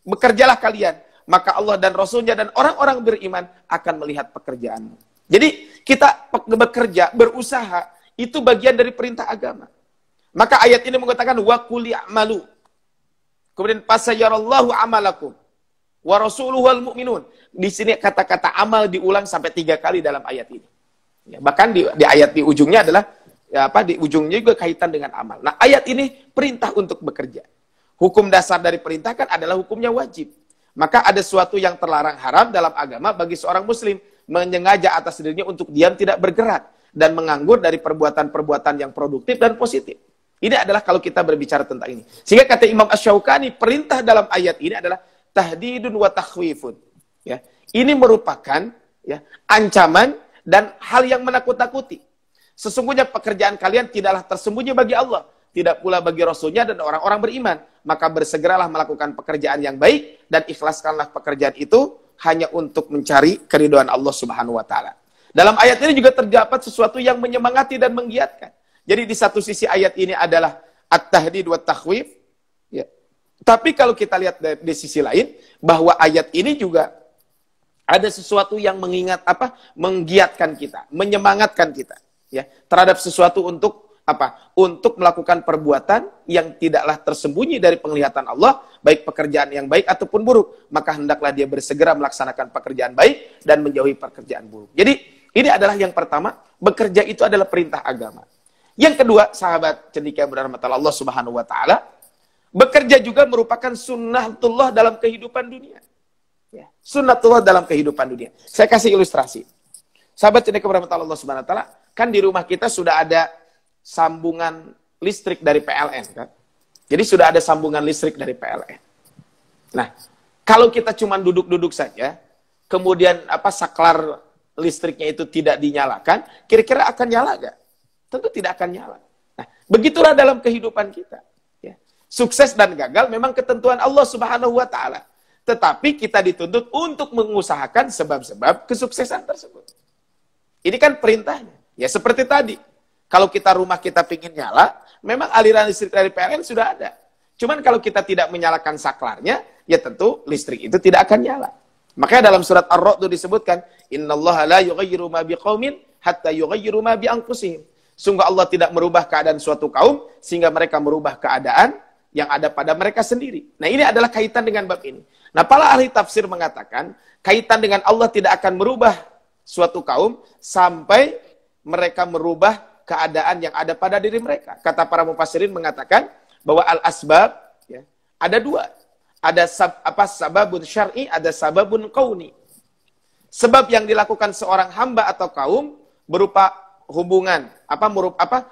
Bekerjalah kalian, maka Allah dan Rasulnya dan orang-orang beriman akan melihat pekerjaanmu. Jadi kita bekerja, berusaha, itu bagian dari perintah agama. Maka ayat ini mengatakan wa qul i'malu. Kemudian fasayarallahu amalakum wa rasuluhu wal mu'minun. Di sini kata-kata amal diulang sampai 3 kali dalam ayat ini. Ya, bahkan di ayat di ujungnya adalah di ujungnya juga kaitan dengan amal. Nah, ayat ini perintah untuk bekerja. Hukum dasar dari perintah kan adalah hukumnya wajib. Maka ada sesuatu yang terlarang haram dalam agama bagi seorang muslim menyengaja atas dirinya untuk diam tidak bergerak dan menganggur dari perbuatan-perbuatan yang produktif dan positif. Ini adalah kalau kita berbicara tentang ini. Sehingga kata Imam Asy-Syaukani, perintah dalam ayat ini adalah tahdidun wa takhwifun. Ya. Ini merupakan ancaman dan hal yang menakut-nakuti. Sesungguhnya pekerjaan kalian tidaklah tersembunyi bagi Allah, tidak pula bagi Rasulnya dan orang-orang beriman. Maka bersegeralah melakukan pekerjaan yang baik dan ikhlaskanlah pekerjaan itu hanya untuk mencari keridhaan Allah Subhanahu wa taala. Dalam ayat ini juga terdapat sesuatu yang menyemangati dan menggiatkan. Jadi di satu sisi ayat ini adalah at-tahdid wa takhwif, ya. Tapi kalau kita lihat di sisi lain bahwa ayat ini juga ada sesuatu yang menggiatkan kita, menyemangatkan kita, ya, terhadap sesuatu untuk untuk melakukan perbuatan yang tidaklah tersembunyi dari penglihatan Allah, baik pekerjaan yang baik ataupun buruk. Maka hendaklah dia bersegera melaksanakan pekerjaan baik dan menjauhi pekerjaan buruk. Jadi ini adalah yang pertama, bekerja itu adalah perintah agama. Yang kedua, sahabat cendekia berahmat Allah Subhanahu wa taala, bekerja juga merupakan sunnatullah dalam kehidupan dunia. Ya, sunnatullah dalam kehidupan dunia. Saya kasih ilustrasi. Sahabat cendekia berahmat Allah Subhanahu wa taala, kan di rumah kita sudah ada sambungan listrik dari PLN, kan? Jadi sudah ada sambungan listrik dari PLN. Nah, kalau kita cuma duduk-duduk saja, kemudian saklar listriknya itu tidak dinyalakan, kira-kira akan nyala gak? Tentu tidak akan nyala. Nah, begitulah dalam kehidupan kita. Ya. Sukses dan gagal memang ketentuan Allah Subhanahu wa taala. Tetapi kita dituntut untuk mengusahakan sebab-sebab kesuksesan tersebut. Ini kan perintahnya. Ya seperti tadi. Kalau rumah kita pingin nyala, memang aliran listrik dari PLN sudah ada. Cuman kalau kita tidak menyalakan saklarnya, ya tentu listrik itu tidak akan nyala. Makanya dalam surat Ar-Ra'd disebutkan, innallaha la yughayyiru ma biqaumin hatta yughayyiru ma bi anfusihim. Sungguh Allah tidak merubah keadaan suatu kaum sehingga mereka merubah keadaan yang ada pada mereka sendiri. Nah, ini adalah kaitan dengan bab ini. Nah, para ahli tafsir mengatakan, kaitan dengan Allah tidak akan merubah suatu kaum sampai mereka merubah keadaan yang ada pada diri mereka. Kata para mufassirin mengatakan bahwa al-asbab ada dua. Ada sababun syar'i, ada sababun kauni. Sebab yang dilakukan seorang hamba atau kaum berupa hubungan,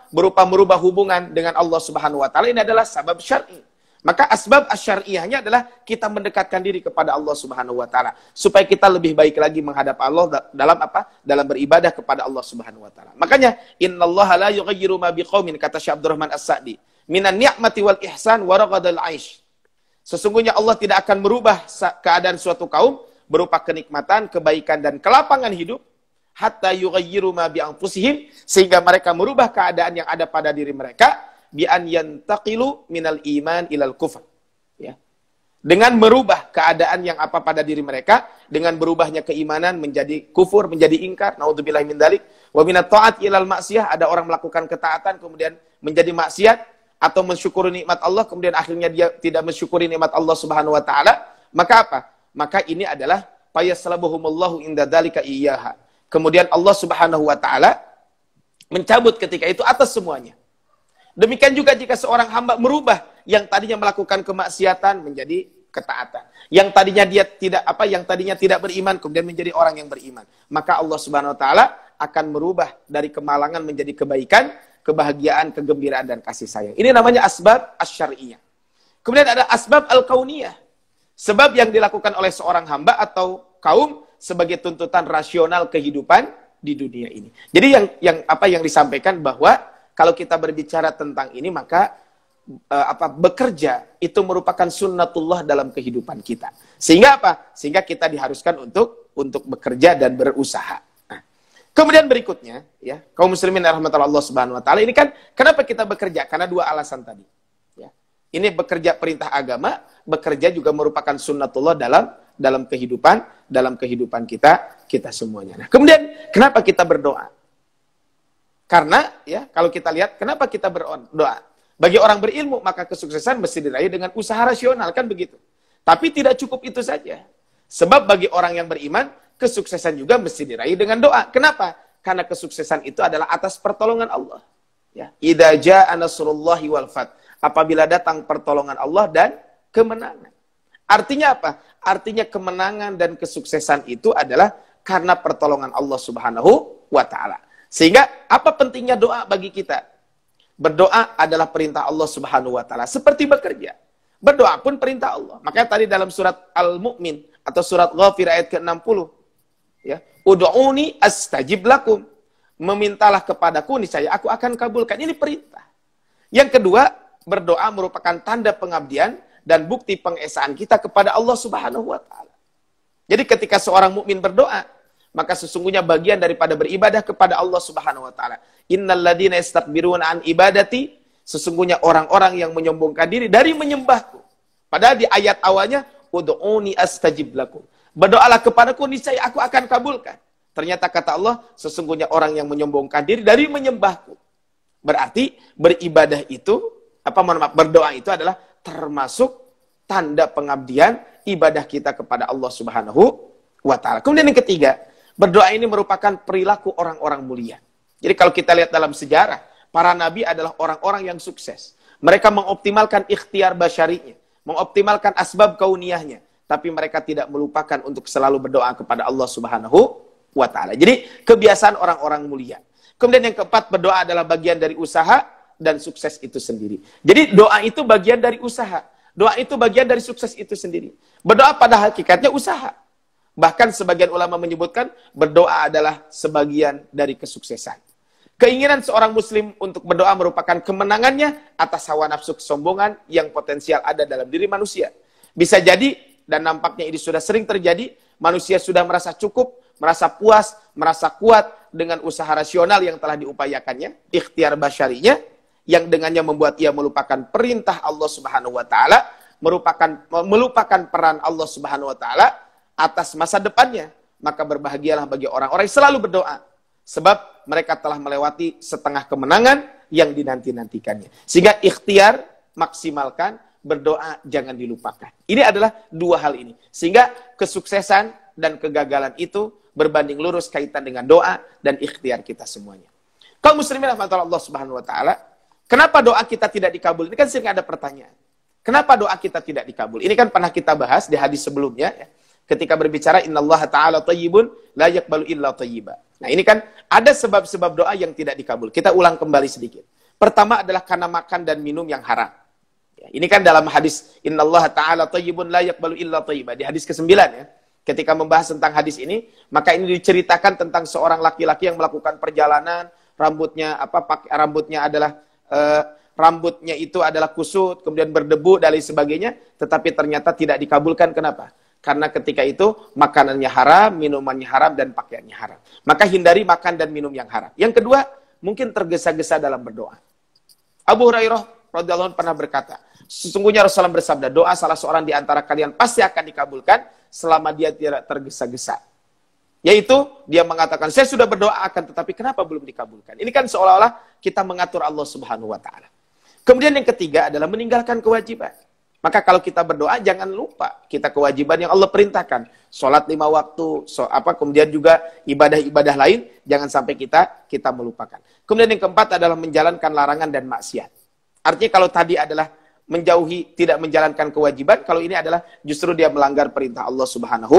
berupa merubah hubungan dengan Allah Subhanahu wa taala, ini adalah sebab syar'i. Maka asbab asyariyahnya adalah kita mendekatkan diri kepada Allah Subhanahu wa taala supaya kita lebih baik lagi menghadap Allah dalam dalam beribadah kepada Allah Subhanahu wa taala. Makanya innallaha la yughayyiru ma biqaumin, kata Syekh Abdurrahman As-Sa'di, minan ni'mati wal ihsan wa raghadal 'aish. Sesungguhnya Allah tidak akan merubah keadaan suatu kaum berupa kenikmatan, kebaikan dan kelapangan hidup hatta yughayyiru ma bi anfusihim, sehingga mereka merubah keadaan yang ada pada diri mereka bi an yantaqilu minal iman ilal kufr, ya. Dengan merubah keadaan yang pada diri mereka, dengan berubahnya keimanan menjadi kufur, menjadi ingkar, naudzubillahi min dzalik, wa minat ta'at ilal maksiyah, ada orang melakukan ketaatan kemudian menjadi maksiat, atau mensyukuri nikmat Allah kemudian akhirnya dia tidak mensyukuri nikmat Allah Subhanahu wa taala, maka apa? Maka ini adalah fayaslabuhumullahu inda dzalika iyyaha. Kemudian Allah Subhanahu wa taala mencabut ketika itu atas semuanya. Demikian juga jika seorang hamba merubah yang tadinya melakukan kemaksiatan menjadi ketaatan. Yang tadinya tidak beriman kemudian menjadi orang yang beriman. Maka Allah Subhanahu wa taala akan merubah dari kemalangan menjadi kebaikan, kebahagiaan, kegembiraan dan kasih sayang. Ini namanya asbab asy-syar'iyyah. Kemudian ada asbab al-kauniyah. Sebab yang dilakukan oleh seorang hamba atau kaum sebagai tuntutan rasional kehidupan di dunia ini. Jadi yang disampaikan bahwa kalau kita berbicara tentang ini, maka bekerja itu merupakan sunnatullah dalam kehidupan kita. Sehingga apa? Sehingga kita diharuskan untuk bekerja dan berusaha. Nah, kemudian berikutnya, ya, kaum muslimin rahmatullah Allah Subhanahu wa taala, ini kan kenapa kita bekerja? Karena dua alasan tadi. Ya. Ini bekerja perintah agama, bekerja juga merupakan sunnatullah dalam kehidupan kita semuanya. Nah, kemudian kenapa kita berdoa? Karena ya kalau kita lihat kenapa kita berdoa. Bagi orang berilmu maka kesuksesan mesti diraih dengan usaha rasional, kan begitu. Tapi tidak cukup itu saja. Sebab bagi orang yang beriman kesuksesan juga mesti diraih dengan doa. Kenapa? Karena kesuksesan itu adalah atas pertolongan Allah. Ya, idza jaa nasrullahi wal fath. Apabila datang pertolongan Allah dan kemenangan. Artinya apa? Artinya kemenangan dan kesuksesan itu adalah karena pertolongan Allah Subhanahu wa taala. Sehingga apa pentingnya doa bagi kita? Berdoa adalah perintah Allah Subhanahu wa taala, seperti bekerja. Berdoa pun perintah Allah. Makanya tadi dalam surat Al-Mu'min atau surat Ghafir ayat ke-60, ya, ud'uni astajib lakum. Memintalah kepadaku niscaya aku akan kabulkan. Ini perintah. Yang kedua, berdoa merupakan tanda pengabdian dan bukti pengesaan kita kepada Allah Subhanahu wa taala. Jadi ketika seorang mukmin berdoa, maka sesungguhnya bagian daripada beribadah kepada Allah Subhanahu wa taala. Innal ladzina yastakbiruna an ibadati, sesungguhnya orang-orang yang menyombongkan diri dari menyembahku. Padahal di ayat awalnya ud'uni astajib lakum. Berdoalah kepadaku niscaya aku akan kabulkan. Ternyata kata Allah, sesungguhnya orang yang menyombongkan diri dari menyembahku. Berarti beribadah itu, berdoa itu adalah termasuk tanda pengabdian ibadah kita kepada Allah Subhanahu wa taala. Kemudian yang ketiga, berdoa ini merupakan perilaku orang-orang mulia. Jadi kalau kita lihat dalam sejarah, para nabi adalah orang-orang yang sukses. Mereka mengoptimalkan ikhtiar basyarinya, mengoptimalkan asbab kauniyahnya, tapi mereka tidak melupakan untuk selalu berdoa kepada Allah Subhanahu wa taala. Jadi kebiasaan orang-orang mulia. Kemudian yang keempat, berdoa adalah bagian dari usaha dan sukses itu sendiri. Jadi doa itu bagian dari usaha. Doa itu bagian dari sukses itu sendiri. Berdoa pada hakikatnya usaha. Bahkan sebagian ulama menyebutkan berdoa adalah sebagian dari kesuksesan. Keinginan seorang muslim untuk berdoa merupakan kemenangannya atas hawa nafsu kesombongan yang potensial ada dalam diri manusia. Bisa jadi, dan nampaknya ini sudah sering terjadi, manusia sudah merasa cukup, merasa puas, merasa kuat dengan usaha rasional yang telah diupayakannya, ikhtiar basyarinya, yang dengannya membuat ia melupakan perintah Allah Subhanahu wa taala, melupakan peran Allah Subhanahu wa taala atas masa depannya. Maka berbahagialah bagi orang-orang yang selalu berdoa, sebab mereka telah melewati setengah kemenangan yang dinanti-nantikannya. Sehingga ikhtiar maksimalkan, berdoa jangan dilupakan. Ini adalah dua hal ini. Sehingga kesuksesan dan kegagalan itu berbanding lurus kaitan dengan doa dan ikhtiar kita semuanya. Kaum muslimin rahmatullah Allah Subhanahu wa taala, kenapa doa kita tidak dikabul? Ini kan sering ada pertanyaan. Kenapa doa kita tidak dikabul? Ini kan pernah kita bahas di hadis sebelumnya, ya. ketika berbicara innallaha ta'ala thayyibun la yaqbalu illa thayyiba. Nah, ini kan ada sebab-sebab doa yang tidak dikabul. Kita ulang kembali sedikit. Pertama adalah karena makan dan minum yang haram. Ya, ini kan dalam hadis innallaha ta'ala thayyibun la yaqbalu illa thayyiba, di hadis ke-9 ya. Ketika membahas tentang hadis ini, maka ini diceritakan tentang seorang laki-laki yang melakukan perjalanan, rambutnya itu adalah kusut, kemudian berdebu dan lain sebagainya, tetapi ternyata tidak dikabulkan. Kenapa? Karena ketika itu makanannya haram, minumannya haram, dan pakaiannya haram. Maka hindari makan dan minum yang haram. Yang kedua, mungkin tergesa-gesa dalam berdoa. Abu Hurairah radhiyallahu anhu pernah berkata, sesungguhnya Rasulullah bersabda, doa salah seorang di antara kalian pasti akan dikabulkan selama dia tidak tergesa-gesa. Yaitu dia mengatakan, saya sudah berdoa akan, tetapi kenapa belum dikabulkan? Ini kan seolah-olah kita mengatur Allah Subhanahu wa taala. Kemudian yang ketiga adalah meninggalkan kewajiban. Maka kalau kita berdoa jangan lupa kita kewajiban yang Allah perintahkan. Salat 5 waktu, kemudian juga ibadah-ibadah lain jangan sampai kita melupakan. Kemudian yang keempat adalah menjalankan larangan dan maksiat. Artinya kalau tadi adalah menjauhi, tidak menjalankan kewajiban, kalau ini adalah justru dia melanggar perintah Allah Subhanahu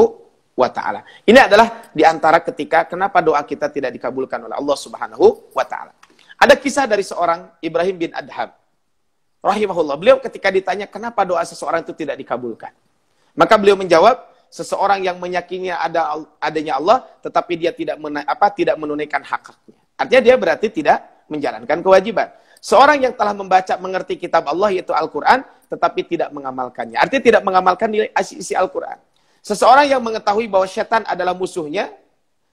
wa taala. Ini adalah di antara ketika kenapa doa kita tidak dikabulkan oleh Allah Subhanahu wa taala. Ada kisah dari seorang Ibrahim bin Adham rahimahullah. Beliau ketika ditanya kenapa doa seseorang itu tidak dikabulkan, maka beliau menjawab, seseorang yang meyakini adanya Allah tetapi dia tidak menunaikan hak-haknya. Artinya dia berarti tidak menjalankan kewajiban. Seorang yang telah membaca, mengerti kitab Allah yaitu Al-Quran, tetapi tidak mengamalkannya. Artinya tidak mengamalkan nilai isi Al-Quran. Seseorang yang mengetahui bahwa setan adalah musuhnya,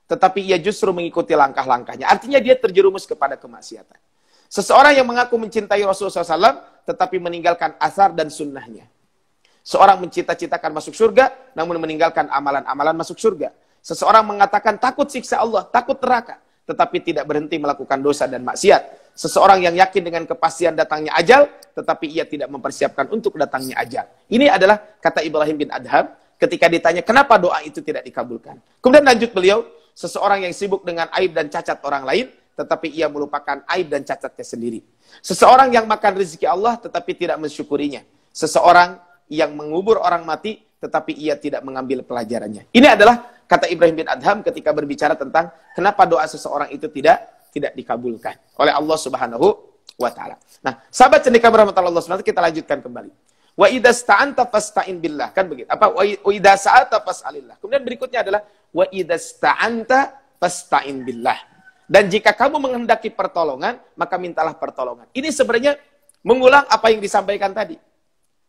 tetapi ia justru mengikuti langkah-langkahnya. Artinya dia terjerumus kepada kemaksiatan. Seseorang yang mengaku mencintai Rasulullah SAW, tetapi meninggalkan asar dan sunnahnya. Seorang mencita-citakan masuk surga, namun meninggalkan amalan-amalan masuk surga. Seseorang mengatakan takut siksa Allah, takut neraka, tetapi tidak berhenti melakukan dosa dan maksiat. Seseorang yang yakin dengan kepastian datangnya ajal, tetapi ia tidak mempersiapkan untuk datangnya ajal. Ini adalah kata Ibrahim bin Adham ketika ditanya kenapa doa itu tidak dikabulkan. Kemudian lanjut beliau, seseorang yang sibuk dengan aib dan cacat orang lain, tetapi ia melupakan aib dan cacatnya sendiri. Seseorang yang makan rezeki Allah, tetapi tidak mensyukurinya. Seseorang yang mengubur orang mati, tetapi ia tidak mengambil pelajarannya. Ini adalah kata Ibrahim bin Adham ketika berbicara tentang kenapa doa seseorang itu tidak dikabulkan oleh Allah Subhanahu wa taala. Nah, sahabat cendekia berahmatullah Allah Subhanahu, kita lanjutkan kembali. Wa idza sta'anta fasta'in billah, kan begitu. Wa idza sa'alta fas'alillah. Kemudian berikutnya adalah wa idza sta'anta fasta'in billah. Dan jika kamu menghendaki pertolongan, maka mintalah pertolongan. Ini sebenarnya mengulang apa yang disampaikan tadi.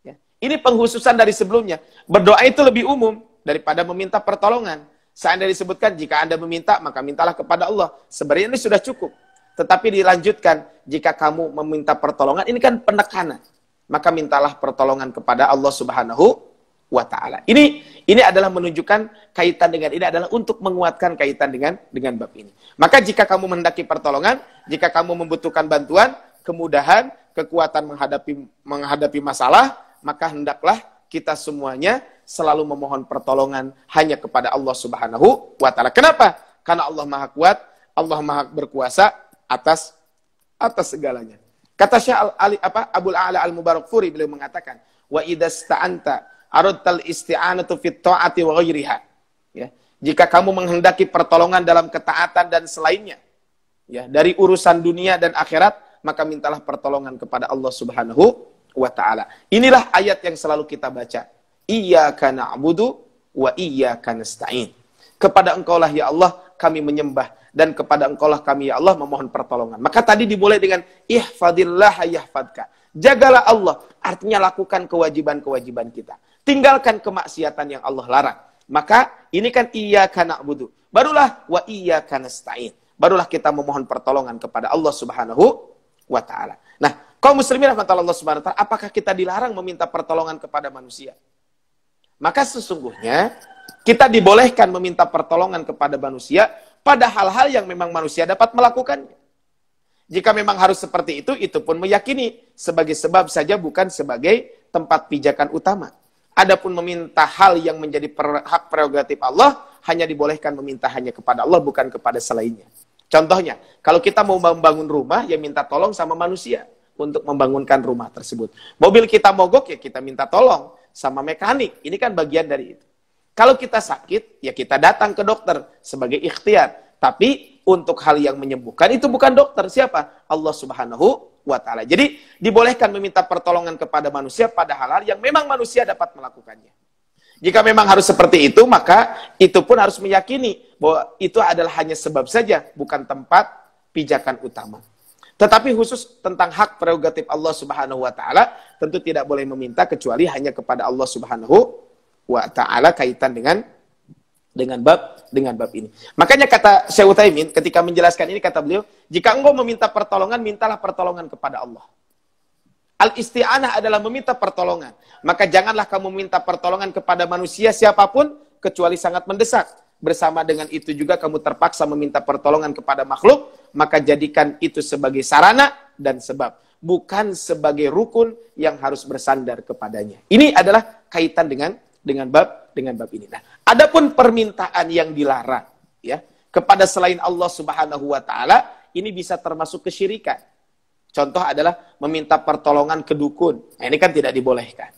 Ya. Ini penghususan dari sebelumnya. Berdoa itu lebih umum daripada meminta pertolongan. Seandainya disebutkan, jika Anda meminta, maka mintalah kepada Allah. Sebenarnya ini sudah cukup. Tetapi dilanjutkan, jika kamu meminta pertolongan, ini kan penekanan. Maka mintalah pertolongan kepada Allah Subhanahu wa ta'ala. Ini adalah menunjukkan kaitan dengan ini, adalah untuk menguatkan kaitan dengan bab ini. Maka jika kamu mendaki pertolongan, jika kamu membutuhkan bantuan, kemudahan, kekuatan menghadapi masalah, maka hendaklah kita semuanya selalu memohon pertolongan hanya kepada Allah Subhanahu wa ta'ala. Kenapa? Karena Allah Maha Kuat, Allah Maha Berkuasa atas segalanya. Kata Syekh Abul A'la Al-Mubarakfuri, beliau mengatakan, wa idasta'anta aradtal isti'anatu fit ta'ati wa ghairiha. Ya, jika kamu menghendaki pertolongan dalam ketaatan dan selainnya, ya, dari urusan dunia dan akhirat, maka mintalah pertolongan kepada Allah Subhanahu wa ta'ala. Inilah ayat yang selalu kita baca. Iyyaka na'budu wa iyyaka nasta'in. Kepada Engkaulah ya Allah kami menyembah, dan kepada Engkaulah kami ya Allah memohon pertolongan. Maka tadi dimulai dengan ihfadillah yahfadka. Jagalah Allah, artinya lakukan kewajiban-kewajiban kita. Tinggalkan kemaksiatan yang Allah larang. Maka ini kan iyyaka na'budu. Barulah wa iyyaka nasta'in. Barulah kita memohon pertolongan kepada Allah Subhanahu wa ta'ala. Nah, kaum muslimin rahmatullah Allah Subhanahu wa ta'ala, apakah kita dilarang meminta pertolongan kepada manusia? Maka sesungguhnya kita dibolehkan meminta pertolongan kepada manusia pada hal-hal yang memang manusia dapat melakukannya. Jika memang harus seperti itu pun meyakini sebagai sebab saja, bukan sebagai tempat pijakan utama. Adapun meminta hal yang menjadi hak prerogatif Allah, hanya dibolehkan meminta hanya kepada Allah, bukan kepada selainnya. Contohnya, kalau kita mau membangun rumah, ya minta tolong sama manusia untuk membangunkan rumah tersebut. Mobil kita mogok, ya kita minta tolong sama mekanik. Ini kan bagian dari itu. Kalau kita sakit, ya kita datang ke dokter sebagai ikhtiar. Tapi untuk hal yang menyembuhkan itu bukan dokter. Siapa? Allah Subhanahu wa Ta'ala. Jadi dibolehkan meminta pertolongan kepada manusia pada hal-hal yang memang manusia dapat melakukannya. Jika memang harus seperti itu, maka itu pun harus meyakini bahwa itu adalah hanya sebab saja, bukan tempat pijakan utama. Tetapi khusus tentang hak prerogatif Allah Subhanahu wa Ta'ala, tentu tidak boleh meminta kecuali hanya kepada Allah Subhanahu wa Ta'ala kaitan dengan bab ini. Makanya kata Syekh Utsaimin ketika menjelaskan ini, kata beliau, jika engkau meminta pertolongan, mintalah pertolongan kepada Allah. Al-isti'anah adalah meminta pertolongan. Maka janganlah kamu minta pertolongan kepada manusia siapapun, kecuali sangat mendesak. Bersama dengan itu juga kamu terpaksa meminta pertolongan kepada makhluk, maka jadikan itu sebagai sarana dan sebab. Bukan sebagai rukun yang harus bersandar kepadanya. Ini adalah kaitan dengan bab ini. Nah, adapun permintaan yang dilarang ya kepada selain Allah Subhanahu wa Ta'ala, ini bisa termasuk kesyirikan. Contoh adalah meminta pertolongan ke dukun. Nah, ini kan tidak dibolehkan.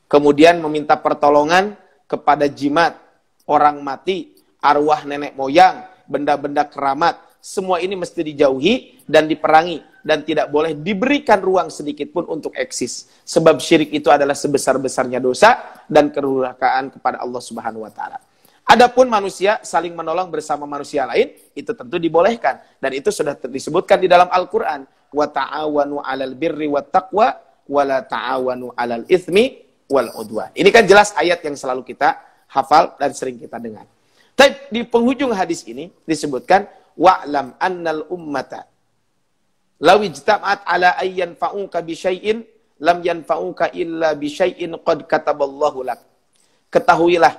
Kemudian meminta pertolongan kepada jimat, orang mati, arwah nenek moyang, benda-benda keramat. Semua ini mesti dijauhi dan diperangi. Dan tidak boleh diberikan ruang sedikit pun untuk eksis. Sebab syirik itu adalah sebesar-besarnya dosa dan kedurhakaan kepada Allah Subhanahu wa Ta'ala. Adapun manusia saling menolong bersama manusia lain, itu tentu dibolehkan. Dan itu sudah disebutkan di dalam Al-Quran. Wa ta'awanu 'alal birri wat taqwa wa la ta'awanu 'alal itsmi wal 'udwan. Ini kan jelas ayat yang selalu kita hafal dan sering kita dengar. Tapi di penghujung hadis ini disebutkan wa'lam annal ummata law ijtama'at 'ala ayyan fa'uka bi syai'in lam yanfa'uka illa bi syai'in qad kataballahu lak. Ketahuilah,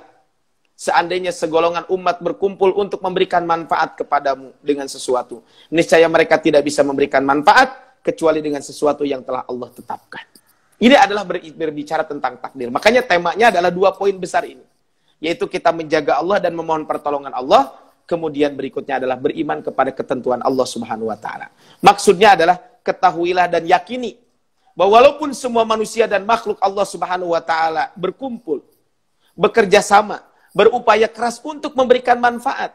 seandainya segolongan umat berkumpul untuk memberikan manfaat kepadamu dengan sesuatu, niscaya mereka tidak bisa memberikan manfaat kecuali dengan sesuatu yang telah Allah tetapkan. Ini adalah berbicara tentang takdir. Makanya temanya adalah 2 poin besar ini. Yaitu kita menjaga Allah dan memohon pertolongan Allah. Kemudian berikutnya adalah beriman kepada ketentuan Allah Subhanahu wa Ta'ala. Maksudnya adalah ketahuilah dan yakini bahwa walaupun semua manusia dan makhluk Allah Subhanahu wa Ta'ala berkumpul, bekerja sama, berupaya keras untuk memberikan manfaat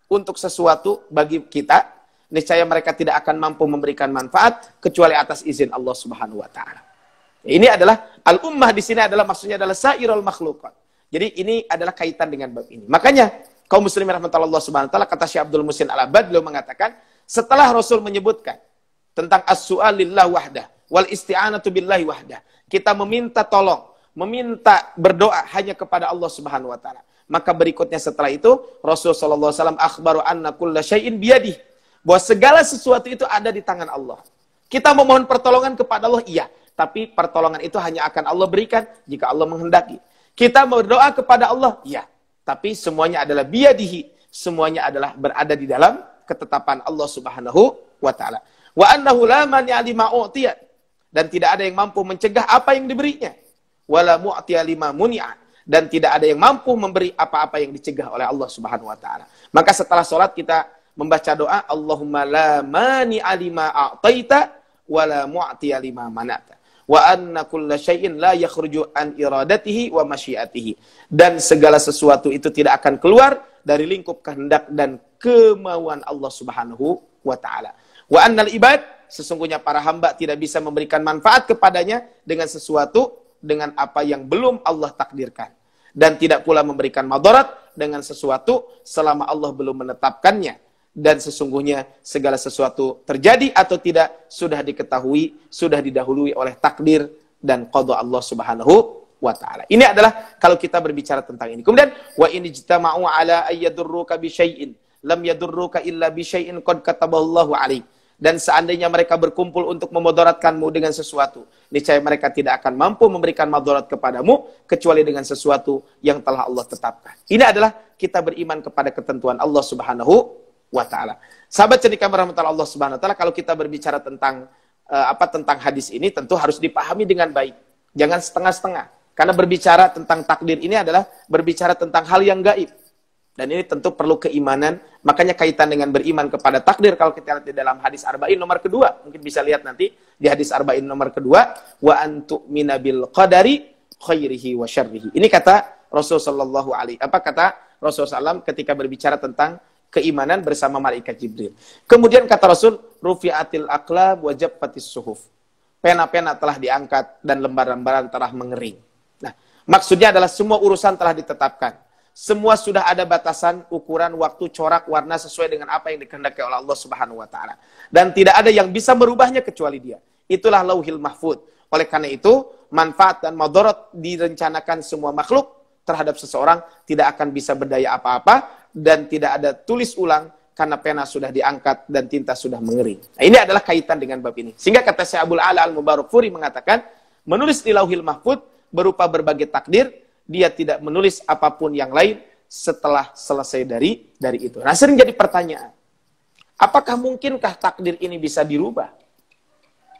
untuk sesuatu bagi kita, niscaya mereka tidak akan mampu memberikan manfaat kecuali atas izin Allah Subhanahu wa Ta'ala. Ini adalah al-ummah di sini adalah maksudnya adalah sairul makhluqat. Jadi ini adalah kaitan dengan bab ini. Makanya kaum muslimin rahmatullah Allah Subhanahu wa Ta'ala, kata Syekh Abdul Muhsin Al-Abbad, beliau mengatakan setelah Rasul menyebutkan tentang as-su'al lillah wahdah wal isti'anatu billahi wahdah, kita meminta tolong, meminta berdoa hanya kepada Allah Subhanahu wa Ta'ala. Maka berikutnya setelah itu Rasul sallallahu alaihi wasallam akhbaru anna kulla syai'in biyadihi, bahwa segala sesuatu itu ada di tangan Allah. Kita memohon pertolongan kepada Allah, iya, tapi pertolongan itu hanya akan Allah berikan jika Allah menghendaki. Kita berdoa kepada Allah, iya, tapi semuanya adalah biyadihi, semuanya adalah berada di dalam ketetapan Allah Subhanahu wa Ta'ala. Wa annahu la mani'a lima u'tiya, dan tidak ada yang mampu mencegah apa yang diberinya. Wala mu'tiya lima muni'a, dan tidak ada yang mampu memberi apa-apa yang dicegah oleh Allah Subhanahu wa Ta'ala. Maka setelah sholat kita membaca doa, Allahumma la mani'a lima a'taita wala mu'tiya lima mana'ta wa anna kulla syai'in la yakhruju an iradatihi wa masyiatihi, dan segala sesuatu itu tidak akan keluar dari lingkup kehendak dan kemauan Allah Subhanahu wa Ta'ala. Wa annal ibad, sesungguhnya para hamba tidak bisa memberikan manfaat kepadanya dengan sesuatu dengan apa yang belum Allah takdirkan, dan tidak pula memberikan madarat dengan sesuatu selama Allah belum menetapkannya. Dan sesungguhnya segala sesuatu terjadi atau tidak sudah diketahui, sudah didahului oleh takdir dan qada Allah Subhanahu wa Ta'ala. Ini adalah kalau kita berbicara tentang ini. Kemudian wa in ijtama'u ala ayyadurruka bi syai'in lam yadurruka illa bi syai'in qad kataballahu 'alaik. Dan seandainya mereka berkumpul untuk memudaratkanmu dengan sesuatu, niscaya mereka tidak akan mampu memberikan madarat kepadamu kecuali dengan sesuatu yang telah Allah tetapkan. Ini adalah kita beriman kepada ketentuan Allah Subhanahu wa Ta'ala. Sahabat cerdikan rahmatullah Allah Subhanahu wa Ta'ala, kalau kita berbicara tentang tentang hadis ini tentu harus dipahami dengan baik. Jangan setengah-setengah. Karena berbicara tentang takdir ini adalah berbicara tentang hal yang gaib. Dan ini tentu perlu keimanan. Makanya kaitan dengan beriman kepada takdir, kalau kita lihat di dalam hadis Arba'in nomor kedua, mungkin bisa lihat nanti di hadis Arba'in nomor kedua, wa antu'mina bil qadari khairihi wa syarrihi. Ini kata Rasulullah SAW ketika berbicara tentang keimanan bersama malaikat Jibril. Kemudian kata Rasul, rufi'atil aqlam wa jaffatis suhuf. Pena-pena telah diangkat dan lembaran-lembaran telah mengering. Nah, maksudnya adalah semua urusan telah ditetapkan. Semua sudah ada batasan, ukuran, waktu, corak, warna sesuai dengan apa yang dikehendaki oleh Allah Subhanahu wa taala. Dan tidak ada yang bisa merubahnya kecuali Dia. Itulah Lauhil Mahfuz. Oleh karena itu, manfaat dan madarat direncanakan semua makhluk terhadap seseorang tidak akan bisa berdaya apa-apa dan tidak ada tulis ulang karena pena sudah diangkat dan tinta sudah mengering. Nah, ini adalah kaitan dengan bab ini. Sehingga kata Syekh Abdul A'la Al-Mubarakfuri mengatakan, menulis di Lauhil Mahfuz berupa berbagai takdir, dia tidak menulis apapun yang lain setelah selesai dari itu. Nah, sering jadi pertanyaan, apakah mungkinkah takdir ini bisa dirubah?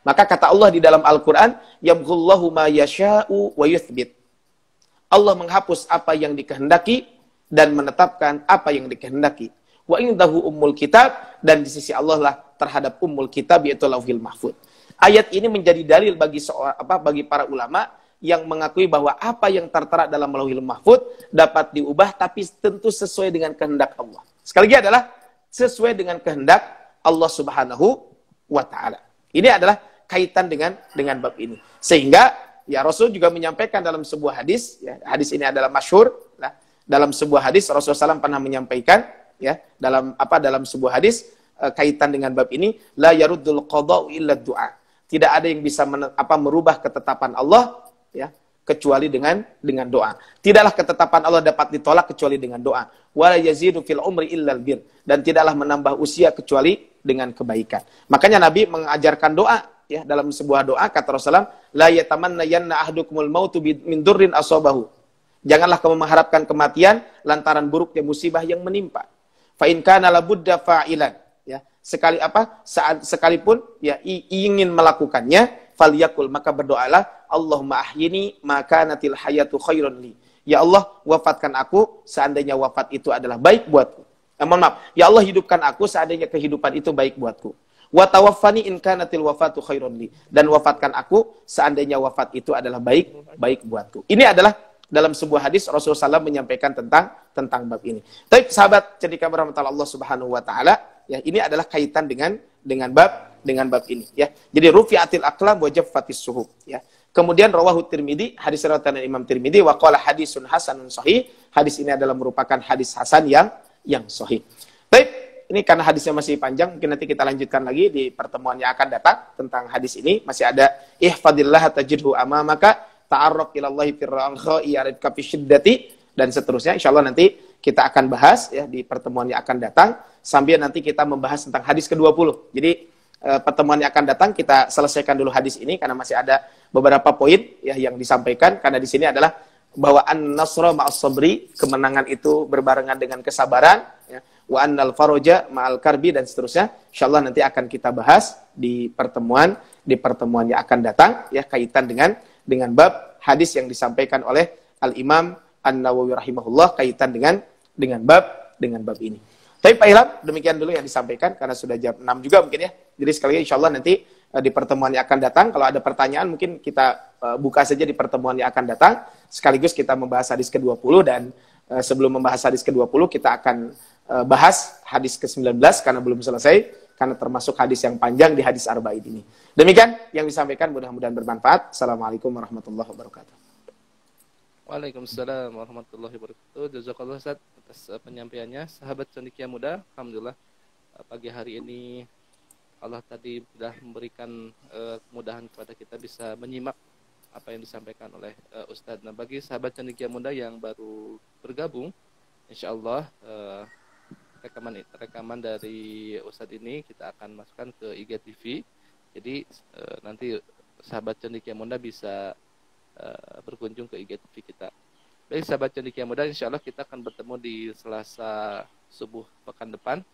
Maka kata Allah di dalam Al-Quran, yamghullahu ma yasha'u wa yuthbit. Allah menghapus apa yang dikehendaki dan menetapkan apa yang dikehendaki. Wa indahu ummul kitab, dan di sisi Allah lah terhadap ummul kitab, yaitu Lauhil Mahfuz. Ayat ini menjadi dalil bagi para ulama yang mengakui bahwa apa yang tertera dalam Lauhil Mahfuz dapat diubah, tapi tentu sesuai dengan kehendak Allah. Sekali lagi adalah sesuai dengan kehendak Allah Subhanahu wa taala. Ini adalah kaitan dengan bab ini. Sehingga ya Rasul juga menyampaikan dalam sebuah hadis, ya, hadis ini adalah masyhur, nah, dalam sebuah hadis Rasulullah SAW pernah menyampaikan, ya, dalam sebuah hadis kaitan dengan bab ini, la yaruddul qada'u illa du'a. Tidak ada yang bisa merubah ketetapan Allah, ya, kecuali dengan doa. Tidaklah ketetapan Allah dapat ditolak kecuali dengan doa. Wala yazidu fil umri illal bir, dan tidaklah menambah usia kecuali dengan kebaikan. Makanya Nabi mengajarkan doa, ya, dalam sebuah doa kata Rasulullah, la yatamanna yanna ahdukumul mautu min durrin asabahu. Janganlah kamu mengharapkan kematian lantaran buruknya musibah yang menimpa. Fa in kana labudda fa'ilan, ya. Sekalipun ya ingin melakukannya, falyakul, maka berdoalah, Allahumma ahyini maka natil hayatu khairun li. Ya Allah, wafatkan aku seandainya wafat itu adalah baik buatku. Ya Allah, hidupkan aku seandainya kehidupan itu baik buatku. Wa tawaffani in kanatil wafatu khairun li, dan wafatkan aku seandainya wafat itu adalah baik buatku. Ini adalah dalam sebuah hadis Rasulullah SAW menyampaikan tentang bab ini. Tapi sahabat cendekia berahmatullah Allah Subhanahu wa taala, ya, ini adalah kaitan dengan bab ini, ya. Jadi rufi'atil aqlam wa jaffatis suhuf, ya. Kemudian rawahu Tirmidzi, hadis riwayat Imam Tirmidzi, wa qala hadisun hasanun sahih. Hadis ini adalah merupakan hadis hasan yang sahih. Baik, ini karena hadisnya masih panjang, mungkin nanti kita lanjutkan lagi di pertemuan yang akan datang tentang hadis ini. Masih ada ihfadillah tajidhu amamaka, ta'arraf ilallahi firra'ankhai yaridka fi syiddati, dan seterusnya. Insyaallah nanti kita akan bahas, ya, di pertemuan yang akan datang, sambil nanti kita membahas tentang hadis ke-20. Jadi pertemuan yang akan datang kita selesaikan dulu hadis ini karena masih ada beberapa poin, ya, yang disampaikan, karena di sini adalah bahwa an-nasra ma'as sabri, kemenangan itu berbarengan dengan kesabaran, ya. Wa annal faraja ma'al karbi, dan seterusnya. Insyaallah nanti akan kita bahas di pertemuan yang akan datang, ya, kaitan dengan bab hadis yang disampaikan oleh Al-Imam An-Nawawi rahimahullah kaitan dengan bab ini. Tapi Pak Ilham, demikian dulu yang disampaikan karena sudah jam 6 juga mungkin, ya. Jadi sekali lagi insyaallah nanti di pertemuan yang akan datang, kalau ada pertanyaan mungkin kita buka saja di pertemuan yang akan datang, sekaligus kita membahas hadis ke-20, dan sebelum membahas hadis ke-20 kita akan bahas hadis ke-19 karena belum selesai, karena termasuk hadis yang panjang di hadis arba'in ini. Demikian yang disampaikan, mudah-mudahan bermanfaat. Assalamualaikum warahmatullahi wabarakatuh. Waalaikumsalam warahmatullahi wabarakatuh. Jazakallah Ustaz atas penyampaiannya. Sahabat cendekia muda, alhamdulillah pagi hari ini Allah tadi sudah memberikan kemudahan kepada kita bisa menyimak apa yang disampaikan oleh Ustaz. Nah, bagi sahabat cendekia muda yang baru bergabung, insyaallah rekaman dari Ustaz ini kita akan masukkan ke IGTV. Jadi nanti sahabat cendekia muda bisa berkunjung ke IGTV kita. Baik sahabat cendekia muda, insyaallah kita akan bertemu di Selasa subuh pekan depan.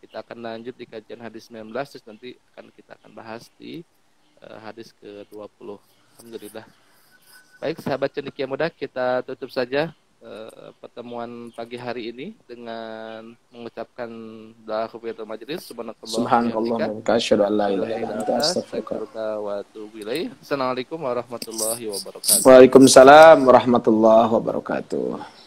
Kita akan lanjut di kajian hadis 19, terus nanti kita akan bahas di hadis ke-20. Alhamdulillah. Baik sahabat cendekia muda, kita tutup saja pertemuan pagi hari ini dengan mengucapkan doa kafaratul majelis. Subhanallah wa bihamdika asyhadu an la ilaha illa anta astaghfiruka. Assalamualaikum warahmatullahi wabarakatuh. Waalaikumsalam warahmatullahi wabarakatuh.